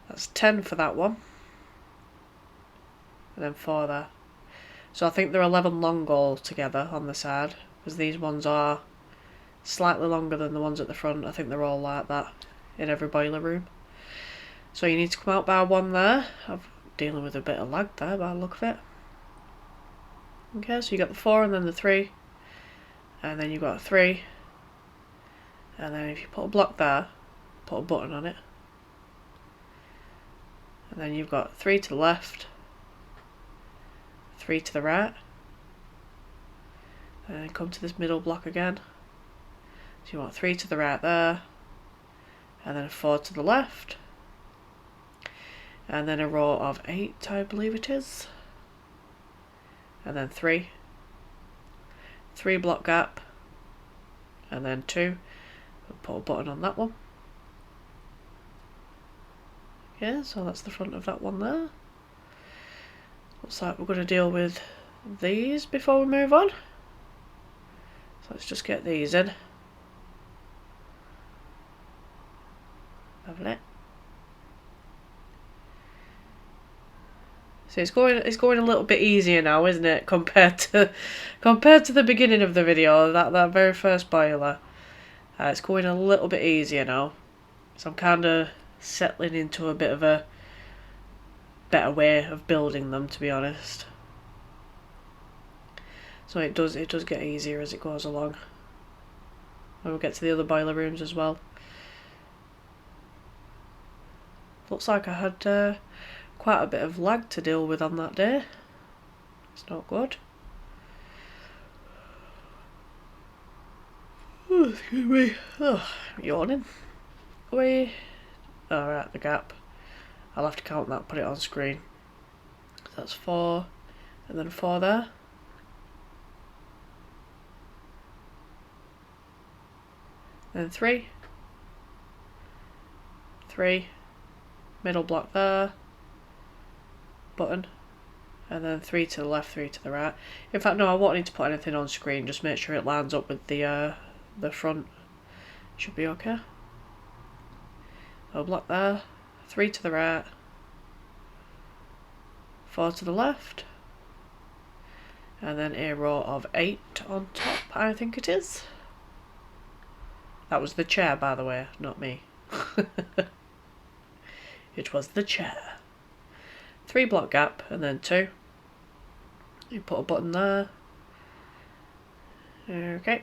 that's 10 for that one, and then 4 there. So I think they're 11 long all together on the side, because these ones are slightly longer than the ones at the front. I think they're all like that in every boiler room. So you need to come out by 1 there. I'm dealing with a bit of lag there by the look of it. Okay, so you got the 4 and then the 3, and then you've got a 3, and then if you put a block there, put a button on it, and then you've got 3 to the left, 3 to the right, and then come to this middle block again. So you want 3 to the right there, and then a 4 to the left, and then a row of 8, I believe it is, and then 3 block gap, and then 2. We'll put a button on that one. Yeah, so that's the front of that one there. Looks like we're going to deal with these before we move on. So let's just get these in. Lovely. So it's going a little bit easier now, isn't it, compared to the beginning of the video, that very first boiler. It's going a little bit easier now. So I'm kind of settling into a bit of a better way of building them, to be honest. So it does get easier as it goes along. And we'll get to the other boiler rooms as well. Looks like I had quite a bit of lag to deal with on that day. It's not good. Oh, excuse me. Oh, I'm yawning. Alright, the gap. I'll have to count that, put it on screen. So that's 4, and then 4 there. Then 3, 3, middle block there, button, and then 3 to the left, 3 to the right. In fact, no, I won't need to put anything on screen, just make sure it lines up with the front. Should be okay. So block there, 3 to the right, 4 to the left, and then a row of 8 on top, I think it is. That was the chair, by the way, not me. It was the chair. 3 block gap, and then 2. You put a button there. Okay.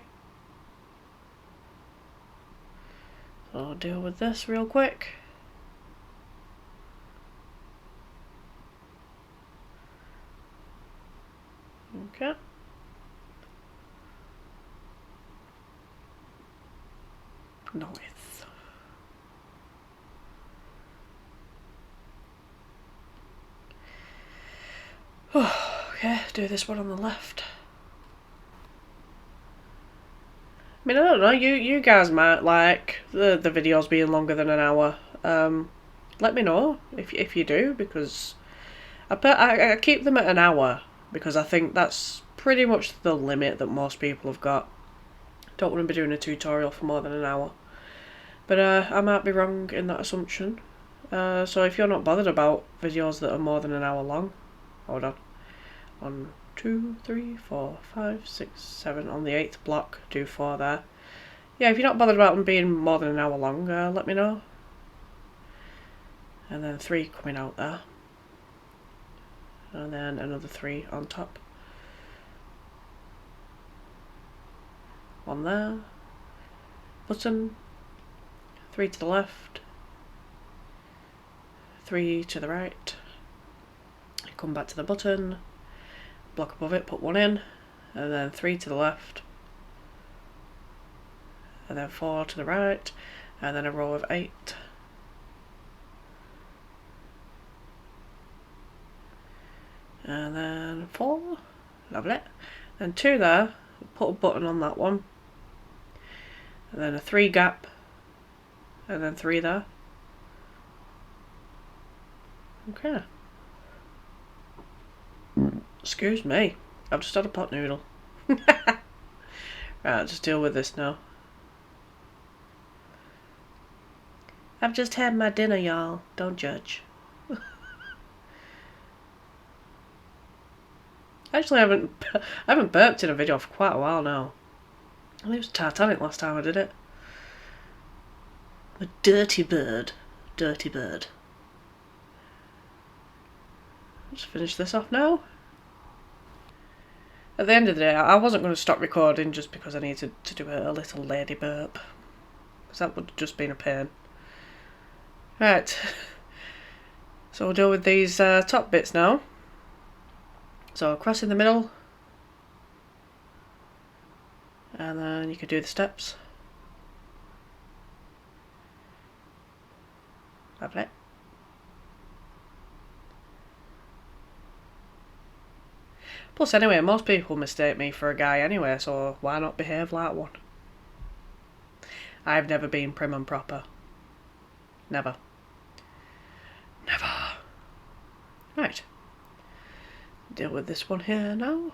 So I'll deal with this real quick. Okay. Nice. Okay, do this one on the left. I mean, I don't know, you guys might like the videos being longer than an hour. Let me know if you do, because I keep them at an hour because I think that's pretty much the limit that most people have got. Don't want to be doing a tutorial for more than an hour. But I might be wrong in that assumption. So if you're not bothered about videos that are more than an hour long, hold on. 1, 2, 3, 4, 5, 6, 7 on the 8th block, do 4 there. Yeah, if you're not bothered about them being more than an hour long, let me know. And then 3 coming out there. And then another 3 on top. 1 there. Button. 3 to the left. 3 to the right. Come back to the button. Block above it, put 1 in. And then 3 to the left. And then 4 to the right. And then a row of 8. And then 4. Lovely. Then 2 there. Put a button on that one. And then a 3 gap. And then 3 there. Okay. Excuse me. I've just had a pot noodle. Right, I'll just deal with this now. I've just had my dinner, y'all. Don't judge. Actually, I haven't burped in a video for quite a while now. I think it was Titanic last time I did it. A dirty bird. Dirty bird. Let's finish this off now. At the end of the day, I wasn't going to stop recording just because I needed to do a little lady burp. Because that would have just been a pain. Right. So we'll deal with these top bits now. So across in the middle. And then you could do the steps. Lovely. Plus anyway, most people mistake me for a guy anyway, so why not behave like one? I've never been prim and proper. Never. Never. Right. Deal with this one here now.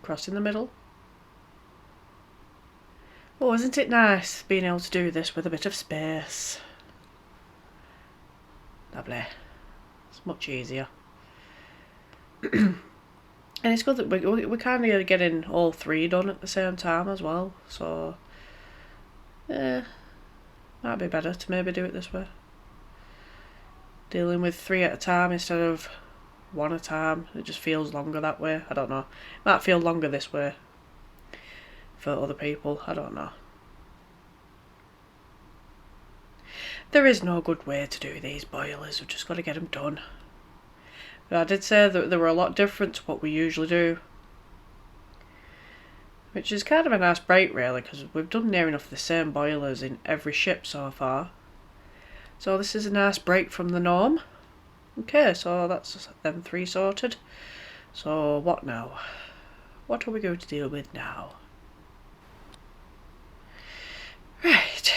Cross in the middle. Oh, isn't it nice being able to do this with a bit of space? Lovely. It's much easier. And it's good that we're kind of getting all 3 done at the same time as well, so might be better to maybe do it this way. Dealing with 3 at a time instead of 1 at a time. It just feels longer that way. I don't know. It might feel longer this way for other people. I don't know. There is no good way to do these boilers. We've just got to get them done. But I did say that they were a lot different to what we usually do. Which is kind of a nice break really, because we've done near enough the same boilers in every ship so far. So this is a nice break from the norm. Okay, so that's them three sorted. So what now? What are we going to deal with now? Right.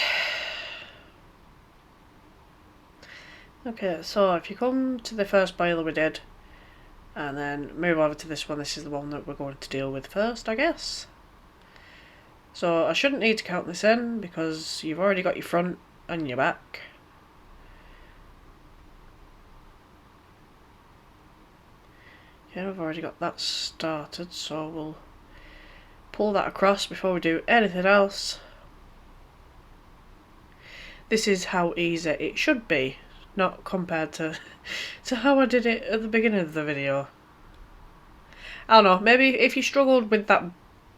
Okay, so if you come to the first boiler we did, and then move over to this one, this is the one that we're going to deal with first, I guess. So I shouldn't need to count this in, because you've already got your front and your back. Okay, I've already got that started, so we'll pull that across before we do anything else. This is how easy it should be, not compared to how I did it at the beginning of the video. I don't know, maybe if you struggled with that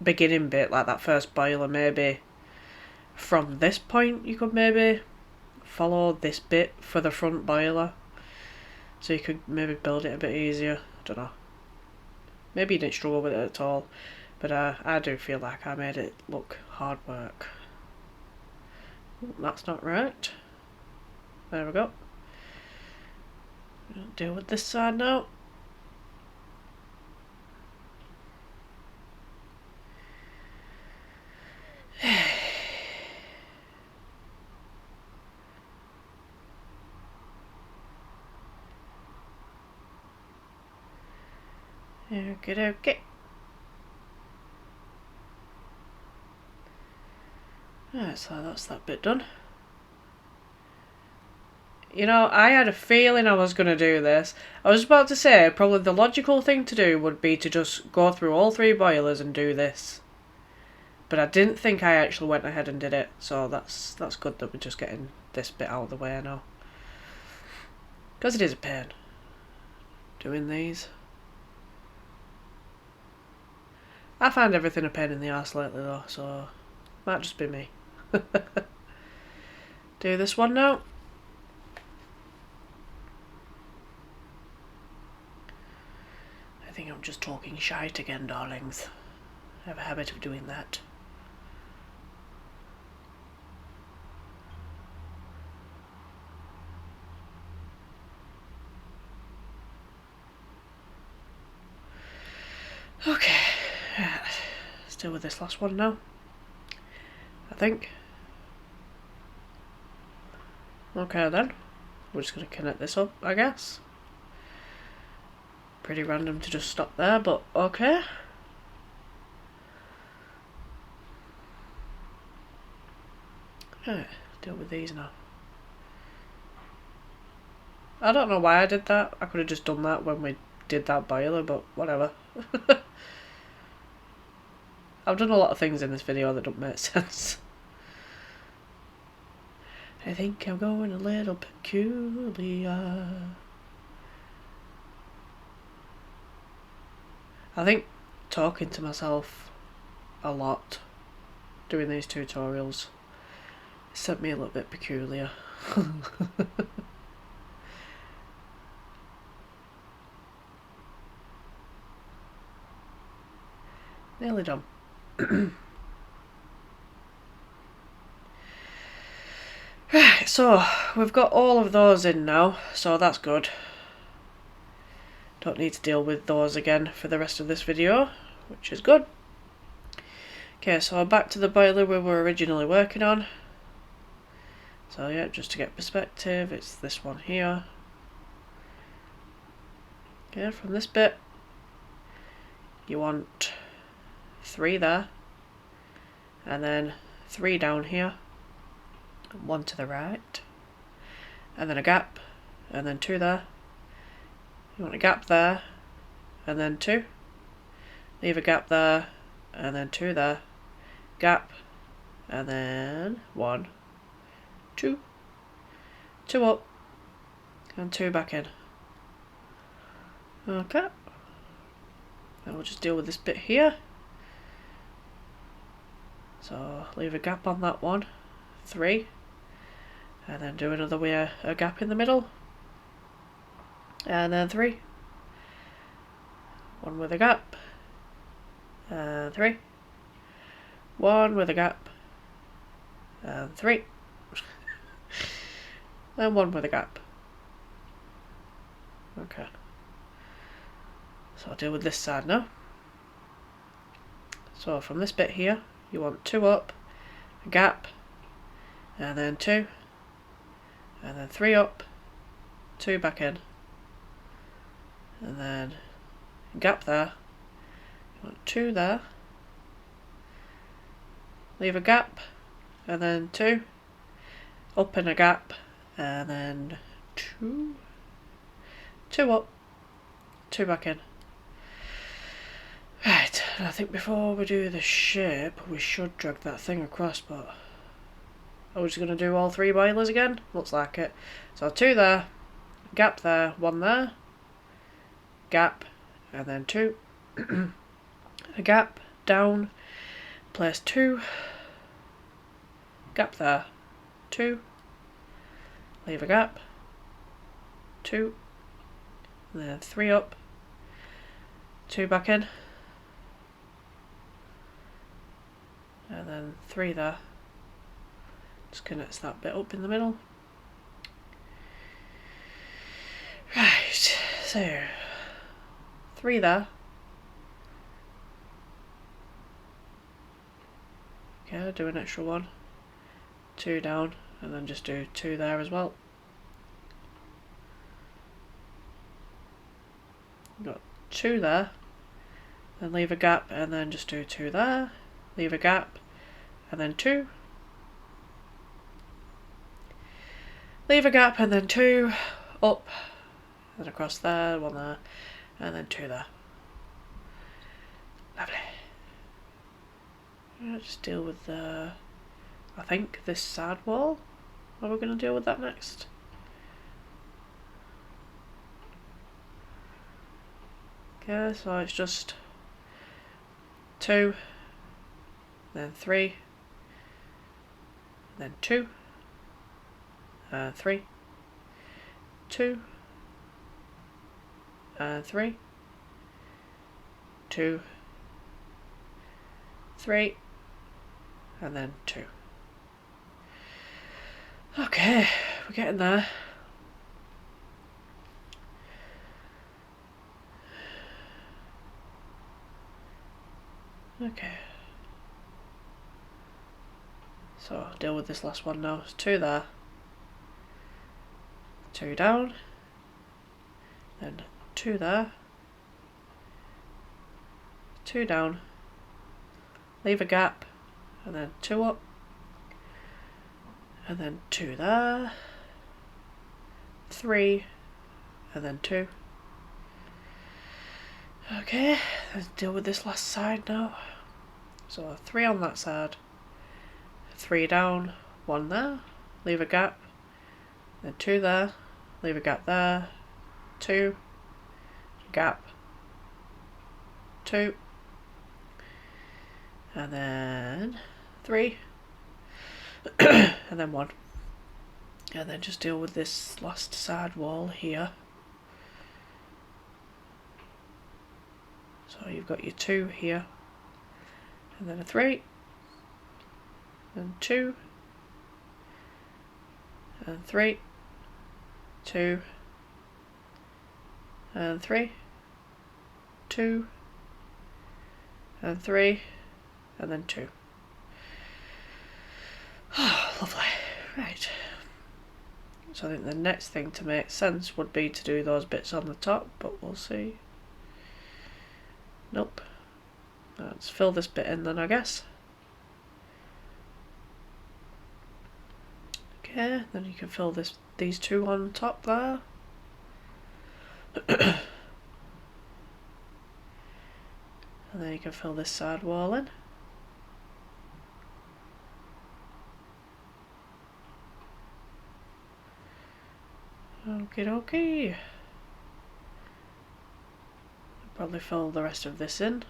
beginning bit, like that first boiler, maybe from this point you could maybe follow this bit for the front boiler, so you could maybe build it a bit easier. I don't know. Maybe you didn't struggle with it at all, but I do feel like I made it look hard work. That's not right. There we go. Deal with this side now. Okay. Right, so that's that bit done. You know, I had a feeling I was going to do this. I was about to say, probably the logical thing to do would be to just go through all three boilers and do this. But I didn't think I actually went ahead and did it, so that's good that we're just getting this bit out of the way now. Because it is a pain doing these. I find everything a pain in the arse lately though, so might just be me. Do this one now. I think I'm just talking shite again, darlings. I have a habit of doing that. Okay, let's deal with this last one now, I think. Okay then, we're just going to connect this up, I guess. Pretty random to just stop there, but okay. Right, deal with these now. I don't know why I did that. I could have just done that when we did that boiler, but whatever. I've done a lot of things in this video that don't make sense. I think I'm going a little peculiar. I think talking to myself a lot doing these tutorials sent me a little bit peculiar. Nearly done. Right, so we've got all of those in now, so that's good. Don't need to deal with those again for the rest of this video, which is good. Okay, so back to the boiler we were originally working on. So yeah, just to get perspective, it's this one here. Okay, from this bit, you want 3 there, and then 3 down here, and 1 to the right, and then a gap, and then 2 there. You want a gap there, and then 2. Leave a gap there, and then 2 there. Gap, and then 1, 2. 2 up, and 2 back in. Okay. Then we'll just deal with this bit here. So leave a gap on that one, 3, and then do another way a gap in the middle, and then 3, 1 with a gap, and 3, 1 with a gap, and 3, and 1 with a gap. Okay. So I'll deal with this side now. So from this bit here, you want 2 up, a gap, and then 2, and then 3 up, 2 back in, and then gap there, you want 2 there, leave a gap, and then 2, up in a gap, and then 2 up, 2 back in. Right, and I think before we do the shape, we should drag that thing across, but are we just going to do all 3 boilers again? Looks like it. So 2 there, gap there, 1 there, gap, and then 2, a gap, down, place 2, gap there, 2, leave a gap, 2, and then 3 up, 2 back in, and then 3 there. Just connects that bit up in the middle. Right, so 3 there. Okay, I'll do an extra 1, 2 down, and then just do 2 there as well. Got 2 there, then leave a gap, and then just do 2 there, leave a gap, and then 2, leave a gap, and then 2, up, and across there, 1 there, and then 2 there. Lovely. I'll just deal with I think this side wall. Are we going to deal with that next? Okay, so it's just 2, then 3, then 2, 3, 2, 3, 2, 3, and then 2. Okay, we're getting there. Okay. So I'll deal with this last one now. It's 2 there, 2 down, then 2 there, 2 down, leave a gap, and then 2 up, and then 2 there, 3, and then 2. Okay, let's deal with this last side now. So 3 on that side, 3 down, 1 there, leave a gap, then 2 there, leave a gap there, 2, gap, 2, and then 3, and then 1. And then just deal with this last side wall here. So you've got your 2 here, and then a 3, and 2, and 3, 2, and 3, 2, and 3, and then 2. Oh, lovely. Right. So I think the next thing to make sense would be to do those bits on the top, but we'll see. Nope. Let's fill this bit in then, I guess. Okay, then you can fill these 2 on top there. And then you can fill this side wall in. Okie dokie. Probably fill the rest of this in.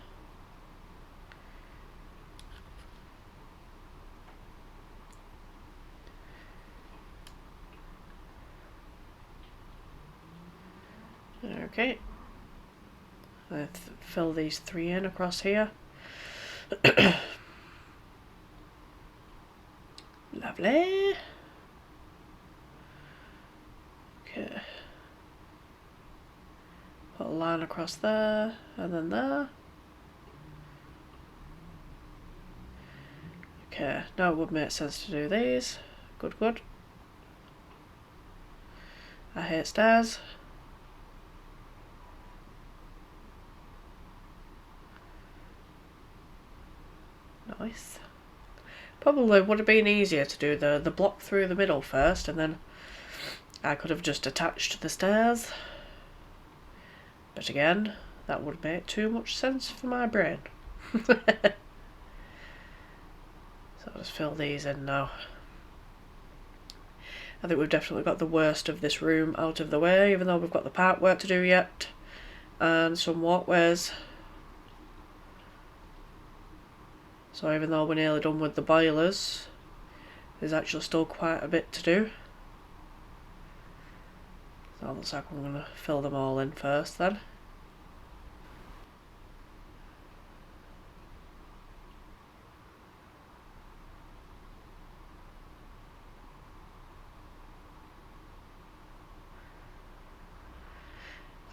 Okay. Fill these 3 in across here. Lovely. Okay. Put a line across there, and then there. Okay, now it would make sense to do these. Good, good. I hate stairs. Nice. Probably would have been easier to do the block through the middle first, and then I could have just attached the stairs. But again, that would make too much sense for my brain. So I'll just fill these in now. I think we've definitely got the worst of this room out of the way, even though we've got the part work to do yet, and some walkways. So even though we're nearly done with the boilers, there's actually still quite a bit to do. So it looks like I'm going to fill them all in first then.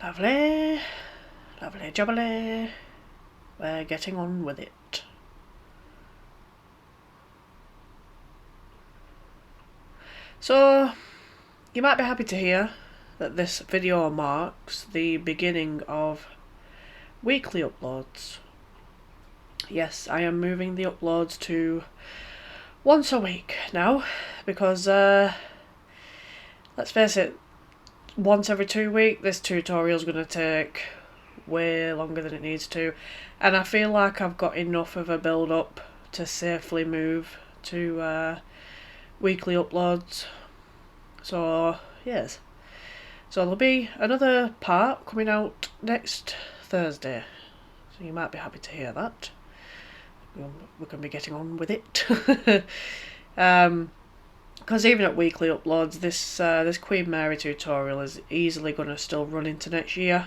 Lovely, lovely jubbly. We're getting on with it. So, you might be happy to hear that this video marks the beginning of weekly uploads. Yes, I am moving the uploads to once a week now, because let's face it, once every 2 weeks this tutorial is going to take way longer than it needs to, and I feel like I've got enough of a build up to safely move to weekly uploads. So yes, so there'll be another part coming out next Thursday, so you might be happy to hear that. We're going to be getting on with it. Because even at weekly uploads, this Queen Mary tutorial is easily going to still run into next year,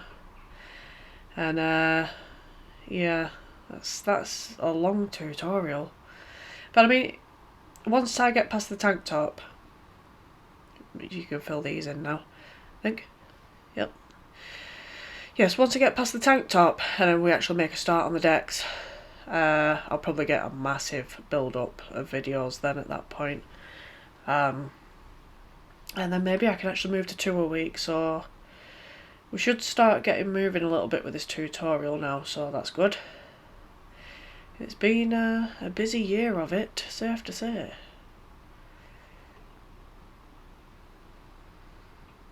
and yeah, that's a long tutorial. But I mean, once I get past the tank top, you can fill these in now, I think. Yep. Yes, once I get past the tank top and then we actually make a start on the decks, I'll probably get a massive build up of videos then at that point. And then maybe I can actually move to 2 a week, so we should start getting moving a little bit with this tutorial now, so that's good. It's been a busy year of it, safe to say.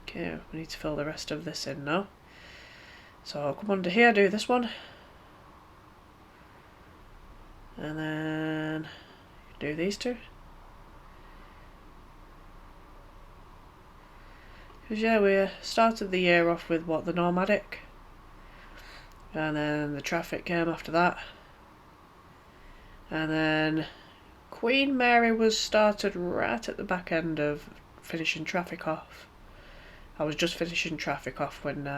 Okay, we need to fill the rest of this in now. So I'll come under here, do this one, and then do these two. Because yeah, we started the year off with what, the nomadic, and then the traffic came after that, and then Queen Mary was started right at the back end of finishing traffic off. I was just finishing traffic off when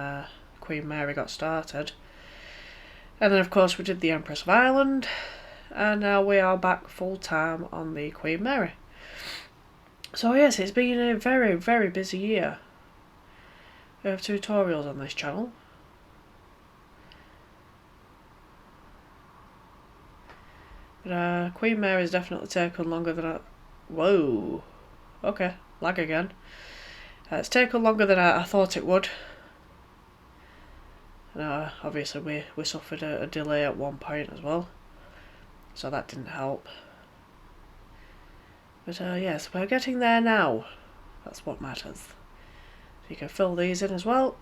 Queen Mary got started, and then of course we did the Empress of Ireland, and now we are back full time on the Queen Mary. So yes, it's been a very, very busy year of tutorials on this channel. But Queen Mary's definitely taken longer than I... Whoa! Okay, lag again. It's taken longer than I thought it would. And obviously we suffered a delay at one point as well, so that didn't help. But yes, we're getting there now. That's what matters. So you can fill these in as well.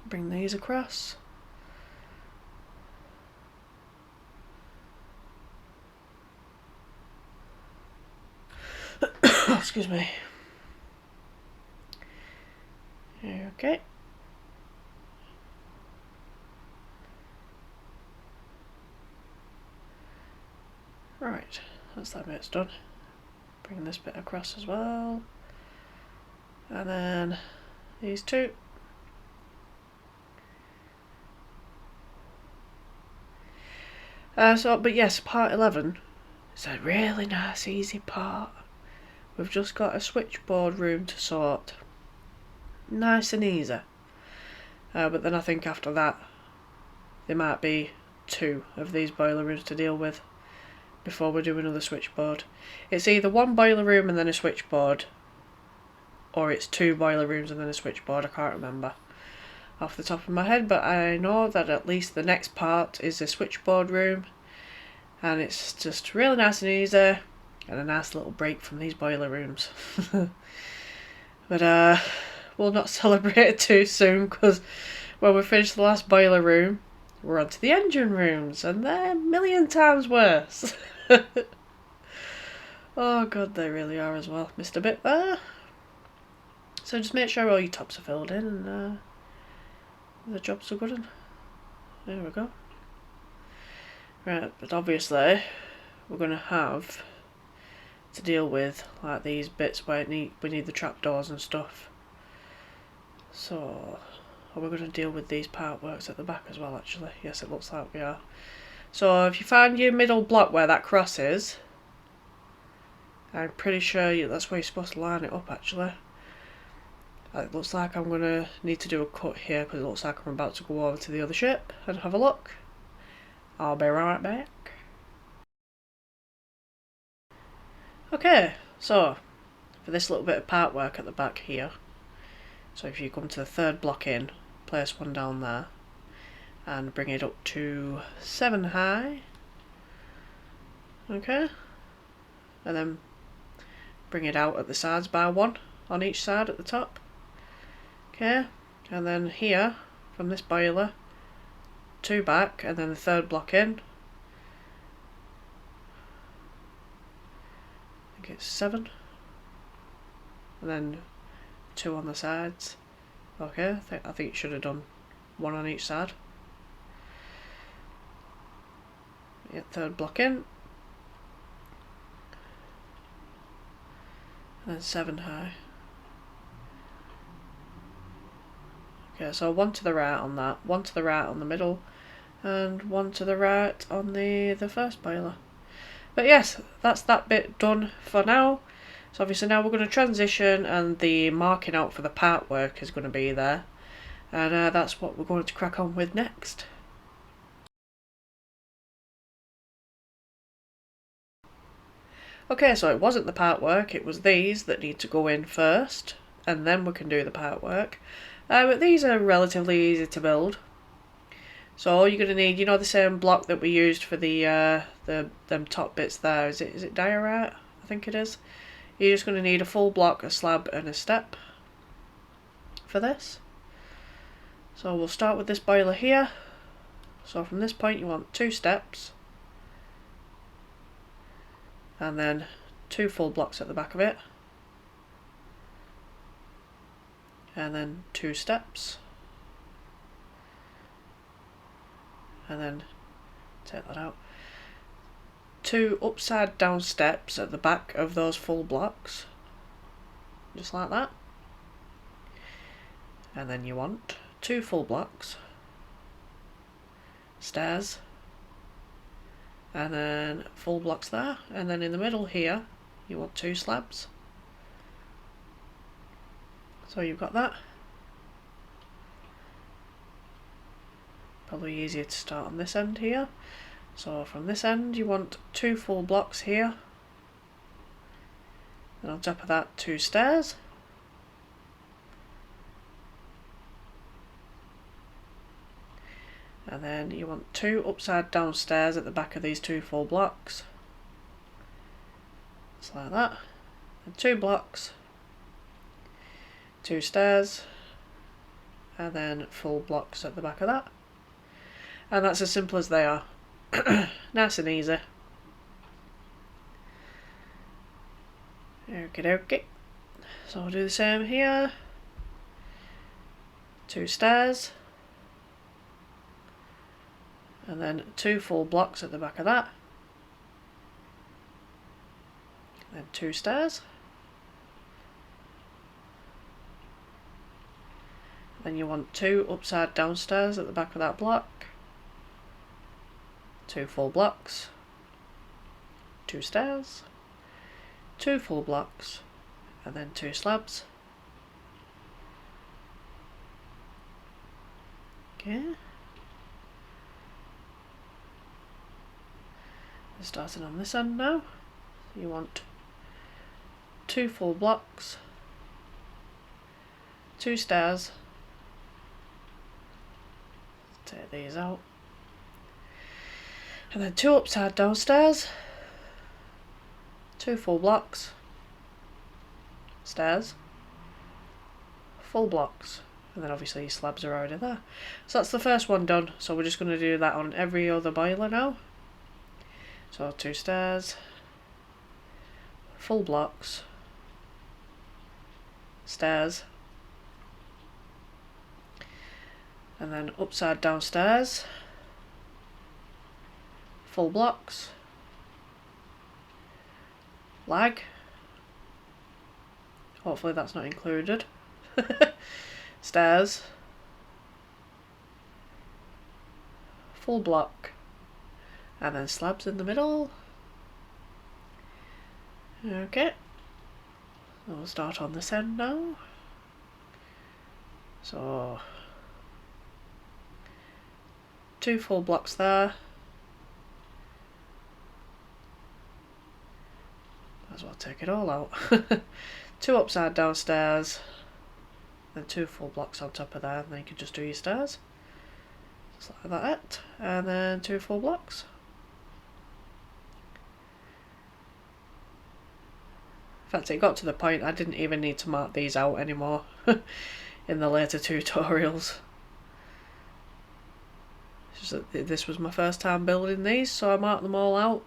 Bring these across. Excuse me. Okay. Right, that's that bit's done. Bring this bit across as well. And then these two. But yes, part 11 is a really nice, easy part. We've just got a switchboard room to sort. Nice and easy. But then I think after that there might be 2 of these boiler rooms to deal with before we do another switchboard. It's either 1 boiler room and then a switchboard, or it's 2 boiler rooms and then a switchboard. I can't remember off the top of my head, but I know that at least the next part is a switchboard room, and it's just really nice and easy and a nice little break from these boiler rooms. But we'll not celebrate it too soon, because when we finish the last boiler room we're on to the engine rooms, and they're a million times worse. Oh god, they really are as well. Missed a bit there. So just make sure all your tops are filled in, and the job's are good. And there we go. Right, but obviously we're going to have to deal with like these bits where we need the trapdoors and stuff. So we're going to deal with these partworks at the back as well, actually. Yes, it looks like we are. So if you find your middle block where that cross is, I'm pretty sure that's where you're supposed to line it up, actually. It looks like I'm going to need to do a cut here, because it looks like I'm about to go over to the other ship and have a look. I'll be right back. Okay, so for this little bit of part work at the back here, so if you come to the 3rd block in, place 1 down there and bring it up to 7 high. Okay, and then bring it out at the sides by 1 on each side at the top. Okay, and then here from this boiler 2 back, and then the 3rd block in. I think it's 7, and then 2 on the sides. Okay, I think you should have done 1 on each side. Yeah, 3rd block in, and then 7 high. Okay, so 1 to the right on that, 1 to the right on the middle, and 1 to the right on the first boiler. But yes, that's that bit done for now. So obviously now we're going to transition, and the marking out for the part work is going to be there, and that's what we're going to crack on with next. Okay, so it wasn't the part work, it was these that need to go in first, and then we can do the part work. But these are relatively easy to build. So all you're going to need, you know, the same block that we used for the them top bits there. Is it diorite? I think it is. You're just going to need a full block, a slab, and a step for this. So we'll start with this boiler here. So from this point you want 2 steps, and then 2 full blocks at the back of it, and then 2 steps, and then take that out. 2 upside down steps at the back of those full blocks, just like that. And then you want 2 full blocks, stairs, and then full blocks there, and then in the middle here you want 2 slabs. So you've got that. Probably easier to start on this end here. So from this end you want 2 full blocks here, and on top of that 2 stairs, and then you want 2 upside down stairs at the back of these 2 full blocks, just like that, and 2 blocks, 2 stairs, and then full blocks at the back of that. And that's as simple as they are. Nice and easy. Okie dokie. So I'll do the same here. 2 stairs, and then 2 full blocks at the back of that, then 2 stairs, then you want 2 upside down stairs at the back of that block, 2 full blocks, 2 stairs, 2 full blocks, and then 2 slabs, Okay. We're starting on this end now. So you want 2 full blocks, 2 stairs. Take these out. And then 2 upside down stairs, 2 full blocks, stairs, full blocks, and then obviously your slabs are already there. So that's the first one done. So we're just going to do that on every other boiler now. So 2 stairs, full blocks, stairs, and then upside down stairs, full blocks, lag, hopefully that's not included, stairs, full block, and then slabs in the middle. Okay, we'll start on this end now. So 2 full blocks there. Might as well take it all out. 2 upside down stairs, then 2 full blocks on top of there, and then you can just do your stairs. Just like that. And then 2 full blocks. In fact, it got to the point I didn't even need to mark these out anymore in the later tutorials. It's just that this was my first time building these, so I marked them all out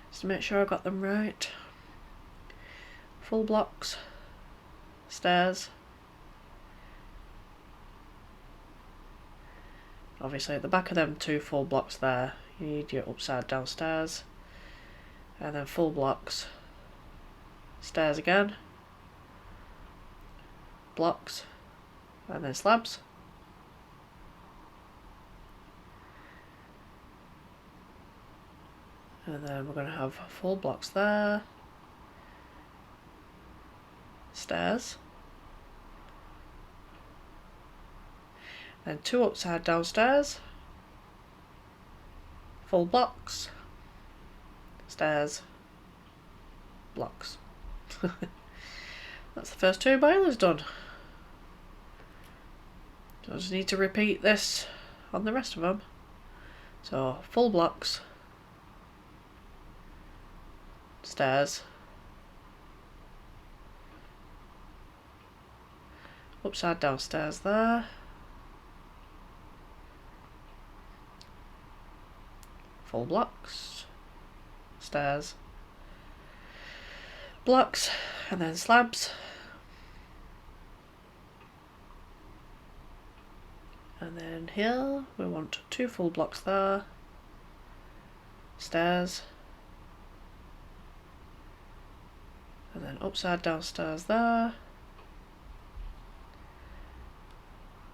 just to make sure I got them right. Full blocks, stairs. Obviously at the back of them 2 full blocks there, you need your upside down stairs, and then full blocks, stairs again, blocks, and then slabs. And then we're going to have full blocks there, stairs, then 2 upside down stairs, full blocks, stairs, blocks. That's the first 2 boilers done. So I just need to repeat this on the rest of them. So full blocks, stairs, upside down stairs there, full blocks, stairs, blocks, and then slabs. And then here we want 2 full blocks there, stairs, and then upside down stairs there,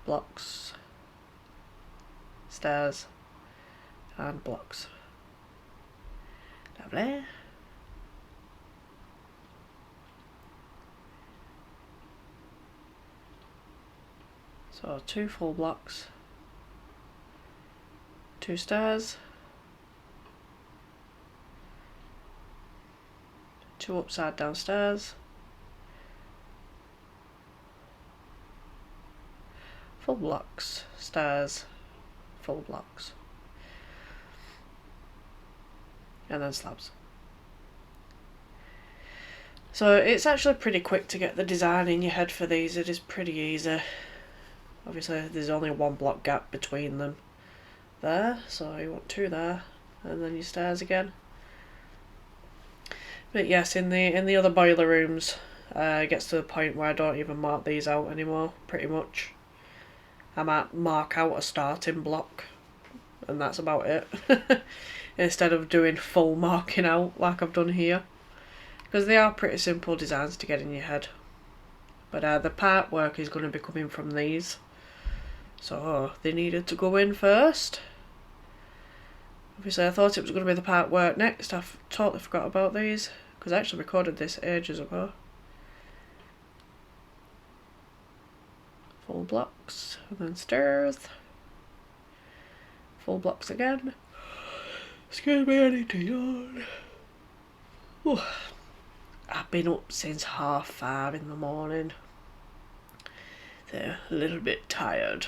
blocks, stairs, and blocks. Lovely. So 2 full blocks, 2 stairs, 2 upside down stairs, full blocks, stairs, full blocks, and then slabs. So it's actually pretty quick to get the design in your head for these. It is pretty easy. Obviously there's only 1 block gap between them there, so you want 2 there, and then your stairs again. But yes, in the other boiler rooms, it gets to the point where I don't even mark these out anymore, pretty much. I might mark out a starting block, and that's about it. Instead of doing full marking out like I've done here. Because they are pretty simple designs to get in your head. But the part work is going to be coming from these. So they needed to go in first. Obviously I thought it was going to be the part work next. I've totally forgot about these. Because I actually recorded this ages ago. Full blocks. And then stairs. full blocks again. Excuse me, I need to yawn. Ooh. I've been up since 5:30 in the morning. They're a little bit tired.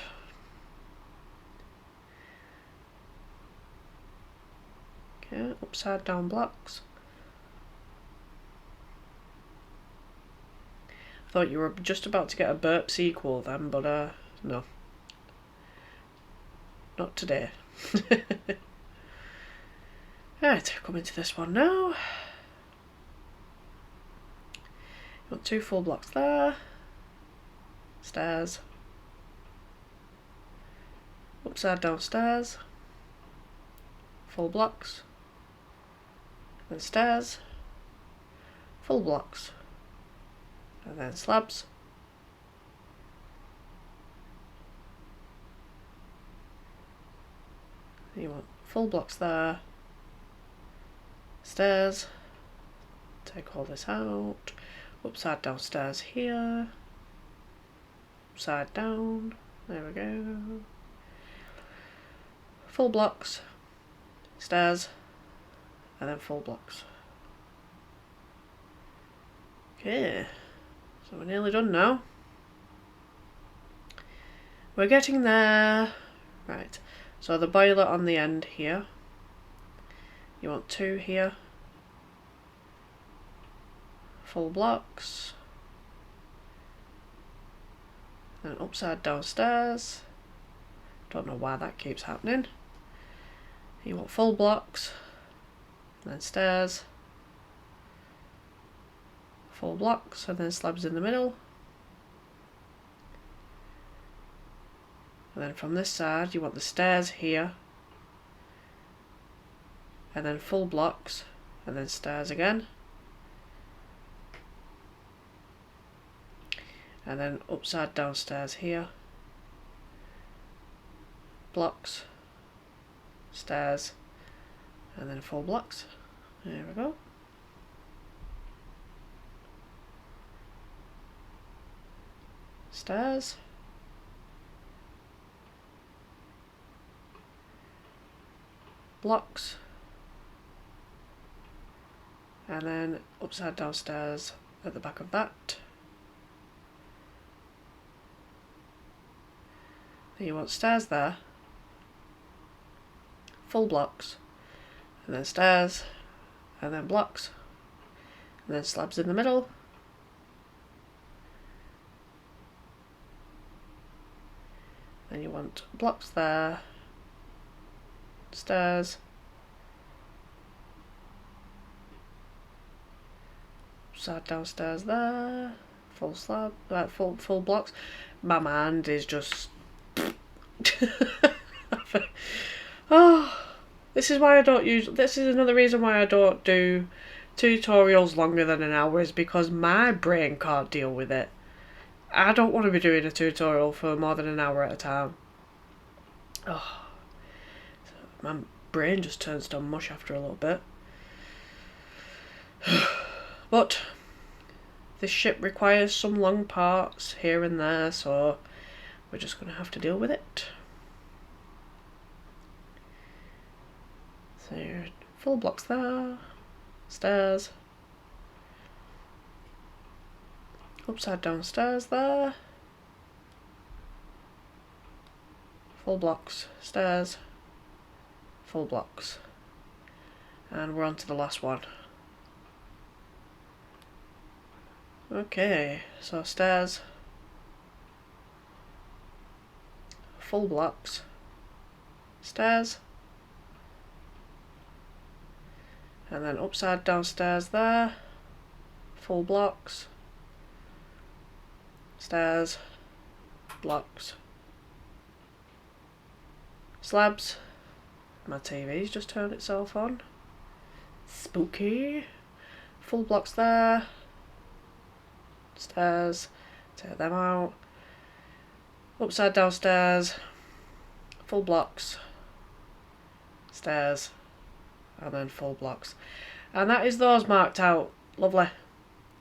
Okay, upside down blocks. Thought you were just about to get a burp sequel then, but no. Not today. Right, come into this one now. Got 2 full blocks there. Stairs. Upside down stairs. Full blocks. Then stairs. Full blocks. And then slabs. You want full blocks there. Stairs. Take all this out. Upside down stairs here. Upside down. There we go. Full blocks. Stairs. And then full blocks. Okay. So we're nearly done now. We're getting there. Right. So the boiler on the end here. You want 2 here. Full blocks. Then upside down stairs. Don't know why that keeps happening. You want full blocks. Then stairs. Full blocks, and then slabs in the middle. And then from this side you want the stairs here. And then full blocks, and then stairs again. And then upside down stairs here. Blocks, stairs, and then full blocks. There we go. Stairs. Blocks. And then upside down stairs at the back of that. Then you want stairs there. Full blocks. And then stairs. And then blocks. And then slabs in the middle. Then you want blocks there, stairs, upside down stairs there, full slab, full blocks. My mind is just. Oh, this is why I don't use. This is another reason why I don't do tutorials longer than an hour, is because my brain can't deal with it. I don't want to be doing a tutorial for more than an hour at a time. Oh, my brain just turns to mush after a little bit. But this ship requires some long parts here and there, so we're just going to have to deal with it. So full blocks there, stairs. Upside down stairs there. Full blocks, stairs, full blocks. And we're on to the last one. Okay, so stairs, full blocks, stairs, and then upside down stairs there, full blocks, stairs, blocks, slabs. My TV's just turned itself on. Spooky. Full blocks there, stairs, take them out, upside down stairs, full blocks, stairs, and then full blocks. And that is those marked out. Lovely.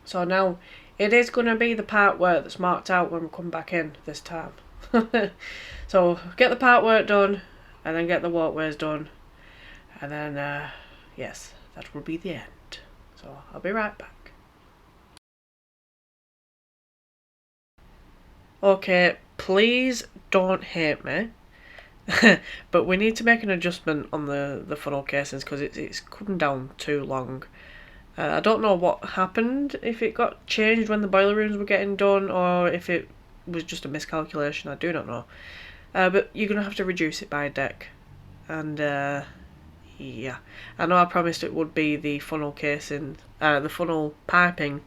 So now it is going to be the part work that's marked out when we come back in this time. So get the part work done, and then get the walkways done, and then yes, that will be the end. So I'll be right back. Okay, please don't hate me. But we need to make an adjustment on the funnel casings because it's come down too long. I don't know what happened, if it got changed when the boiler rooms were getting done or if it was just a miscalculation, I do not know. But you're going to have to reduce it by a deck. And yeah, I know I promised it would be the funnel casing, the funnel piping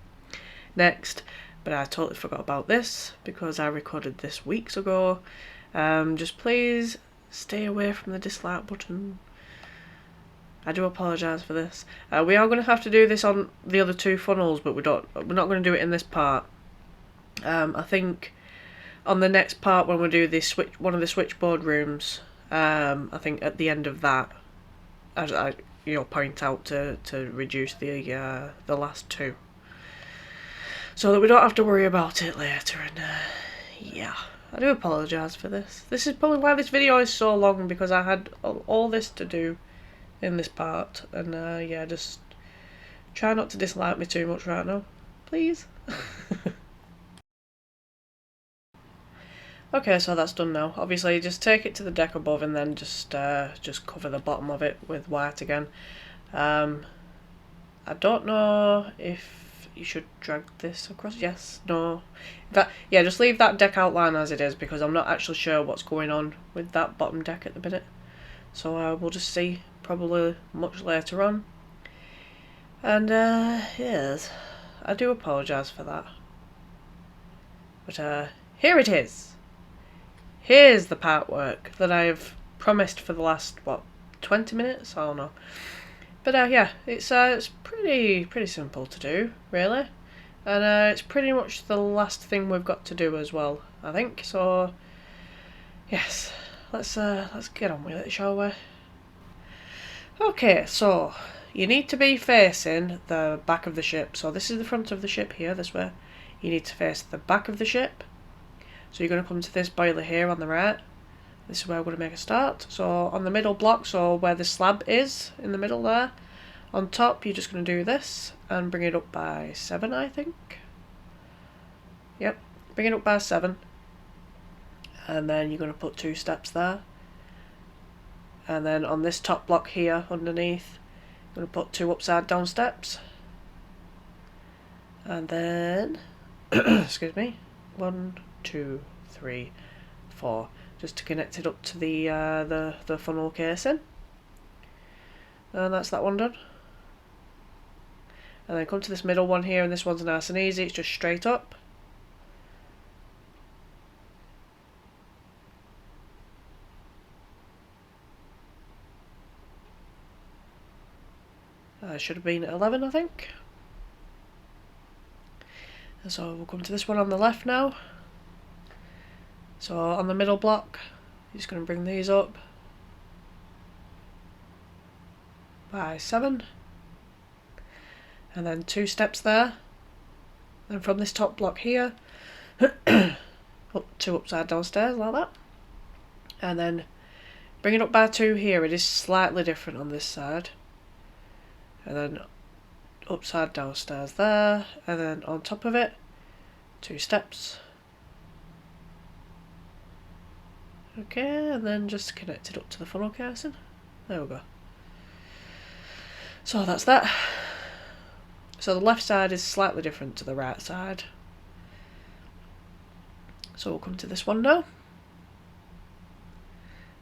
next, but I totally forgot about this because I recorded this weeks ago. Just please stay away from the dislike button. I do apologise for this. We are going to have to do this on the other two funnels, but we're not going to do it in this part. I think on the next part when we do this one of the switchboard rooms, I think at the end of that, I point out to reduce the last two, so that we don't have to worry about it later. And yeah, I do apologise for this. This is probably why this video is so long, because I had all this to do in this part, and yeah, just try not to dislike me too much right now, please. Okay, so that's done now. Obviously, just take it to the deck above and then just cover the bottom of it with white again. I don't know if you should drag this across. Yes, no. Yeah, just leave that deck outline as it is, because I'm not actually sure what's going on with that bottom deck at the minute. So we'll just see probably much later on. And yes, I do apologise for that. But here it is. Here's the part work that I've promised for the last, what, 20 minutes? I don't know. But yeah, it's pretty simple to do, really. And it's pretty much the last thing we've got to do as well, I think. So yes, let's get on with it, shall we? Okay, so you need to be facing the back of the ship. So this is the front of the ship here, this way. You need to face the back of the ship. So you're going to come to this boiler here on the right. This is where we're going to make a start. So on the middle block, so where the slab is, in the middle there, on top, you're just going to do this and bring it up by 7, I think. Yep, bring it up by 7. And then you're going to put 2 steps there. And then on this top block here, underneath, I'm going to put 2 upside down steps. And then, excuse me, 1, 2, 3, 4, just to connect it up to the funnel casing. And that's that one done. And then come to this middle one here, and this one's nice and easy, it's just straight up. Should have been 11, I think. And so we'll come to this one on the left now. So on the middle block, you're just going to bring these up by 7. And then 2 steps there. And from this top block here, up 2 upside down stairs like that. And then bring it up by 2 here. It is slightly different on this side. And then upside down stairs there, and then on top of it, 2 steps. Okay, and then just connect it up to the funnel casing. There we go. So that's that. So the left side is slightly different to the right side. So we'll come to this one now.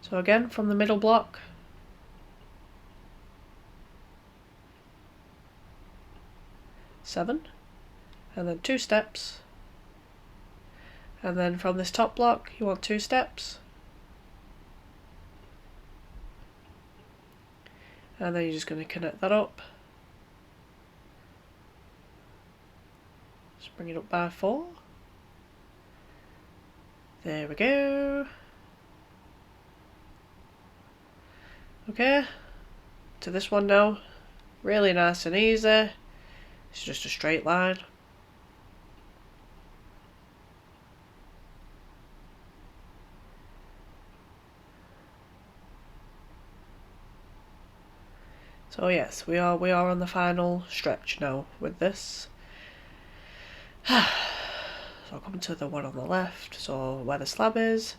So again, from the middle block, 7, and then 2 steps, and then from this top block you want 2 steps, and then you're just going to connect that up, just bring it up by 4, there we go. Okay, to this one now, really nice and easy. It's just a straight line. So yes, we are on the final stretch now with this. So I'll come to the one on the left, so where the slab is.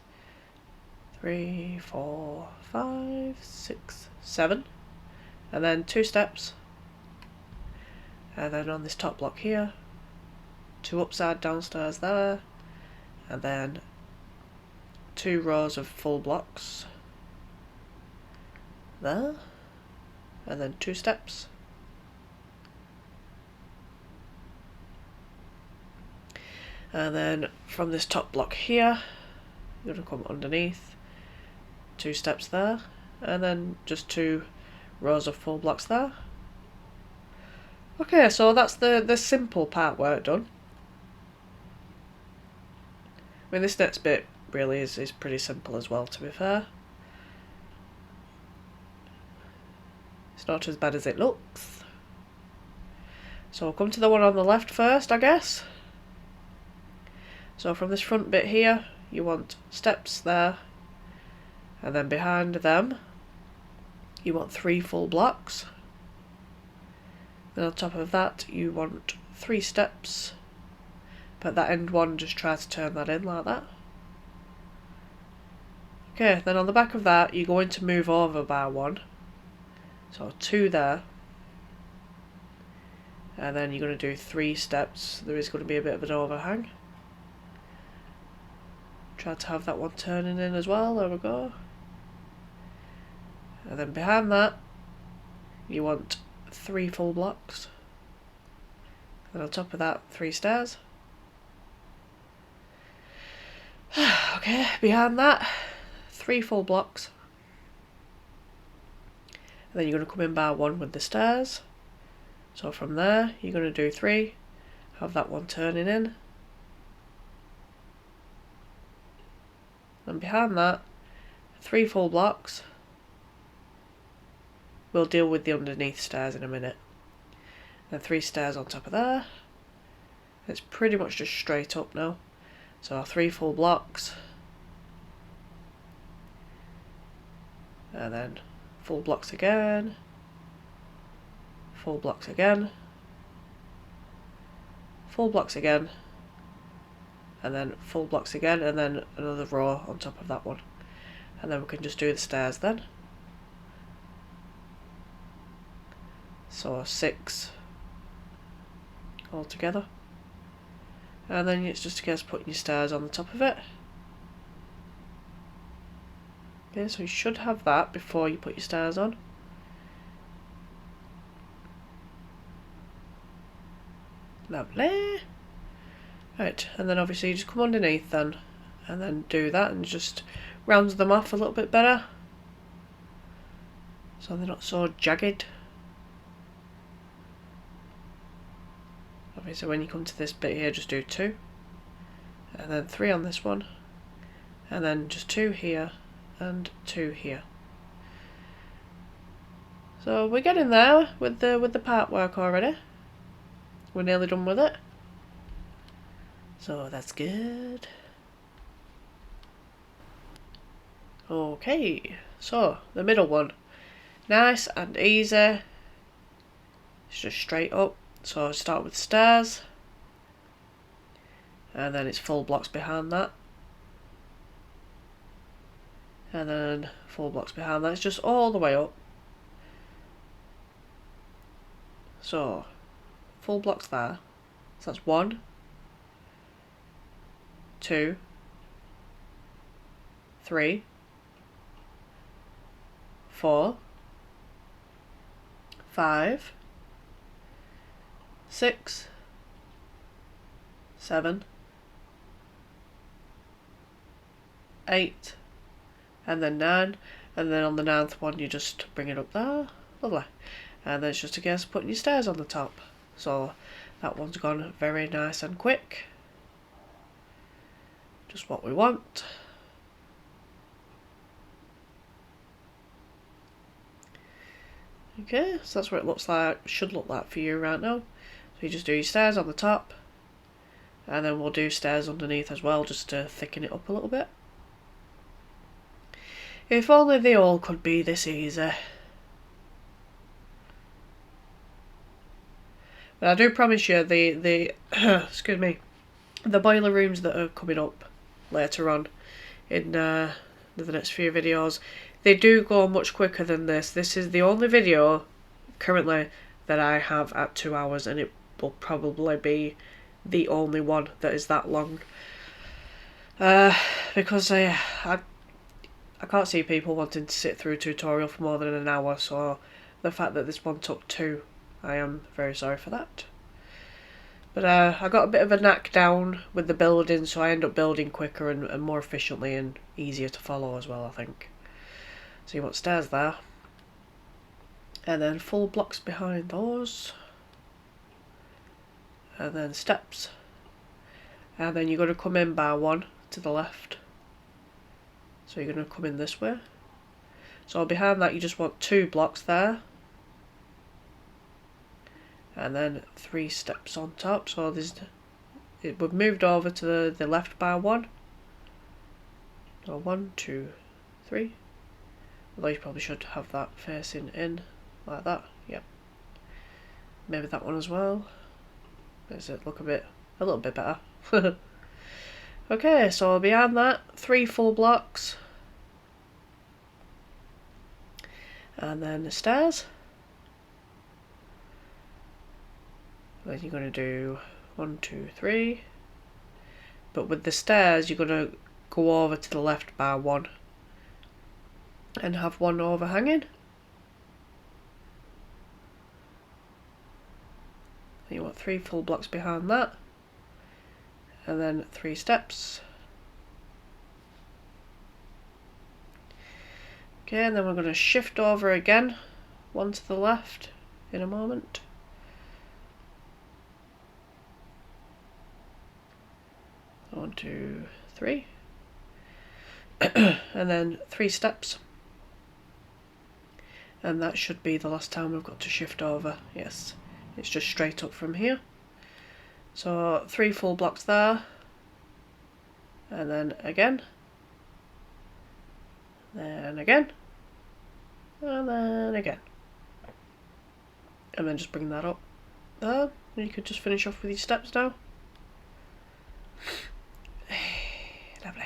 3, 4, 5, 6, 7. And then 2 steps. And then on this top block here, 2 upside downstairs there. And then 2 rows of full blocks there. And then 2 steps. And then from this top block here, you're going to come underneath, 2 steps there, and then just 2 rows of full blocks there. Okay, so that's the simple part work done. I mean, this next bit really is pretty simple as well, to be fair. It's not as bad as it looks. So we'll come to the one on the left first, I guess. So from this front bit here, you want steps there, and then behind them, you want 3 full blocks. Then on top of that, you want 3 steps, but that end one, just try to turn that in like that. Okay, then on the back of that, you're going to move over by 1. So 2 there. And then you're going to do 3 steps. There is going to be a bit of an overhang. Try to have that one turning in as well. There we go. And then behind that, you want 3 full blocks. And on top of that, 3 stairs. Okay, behind that, 3 full blocks. And then you're going to come in by 1 with the stairs. So from there, you're going to do 3, have that one turning in. And behind that, 3 full blocks. We'll deal with the underneath stairs in a minute. Then 3 stairs on top of there. It's pretty much just straight up now. So 3 full blocks. And then full blocks again. Full blocks again. Full blocks again. And then full blocks again, and then another row on top of that one. And then we can just do the stairs then. So 6 all together. And then it's just a case of putting your stairs on the top of it. Okay, so you should have that before you put your stairs on. Lovely. Right, and then obviously you just come underneath then, and then do that and just round them off a little bit better. So they're not so jagged. Obviously when you come to this bit here, just do 2. And then 3 on this one. And then just 2 here and 2 here. So we're getting there with the part work already. We're nearly done with it. So that's good. Okay, so the middle one. Nice and easy. It's just straight up. So start with stairs. And then it's full blocks behind that. And then full blocks behind that. It's just all the way up. So full blocks there. So that's 1, 2, 3, 4, 5, 6, 7, 8, and then 9, and then on the 9th one you just bring it up there. Lovely. And then it's just a case of putting your stairs on the top. So that one's gone very nice and quick. Just what we want. Okay, so that's what it looks like, should look like for you right now. So you just do your stairs on the top, and then we'll do stairs underneath as well, just to thicken it up a little bit. If only they all could be this easy. But I do promise you the excuse me, the boiler rooms that are coming up later on in the next few videos, they do go much quicker than this. This is the only video currently that I have at 2 hours, and it will probably be the only one that is that long. Because I can't see people wanting to sit through a tutorial for more than an hour, so the fact that this one took 2, I am very sorry for that. But I got a bit of a knack down with the building, so I end up building quicker and more efficiently and easier to follow as well, I think. So you want stairs there. And then full blocks behind those. And then steps. And then you're going to come in by 1 to the left. So you're going to come in this way. So behind that you just want 2 blocks there. And then 3 steps on top. So we've moved over to the left by 1. So 1, 2, 3. Although you probably should have that facing in like that. Yep. Maybe that one as well. Does it look a little bit better? Okay, so behind that, 3 full blocks. And then the stairs. Then you're going to do 1, 2, 3. But with the stairs, you're going to go over to the left by 1. And have 1 overhanging. You want 3 full blocks behind that. And then 3 steps. Okay, and then we're going to shift over again, 1 to the left in a moment. One, 2, 3. And then 3 steps. And that should be the last time we've got to shift over. Yes, it's just straight up from here. So 3 full blocks there. And then again. Then again. And then again. And then just bring that up there. And you could just finish off with your steps now. Lovely.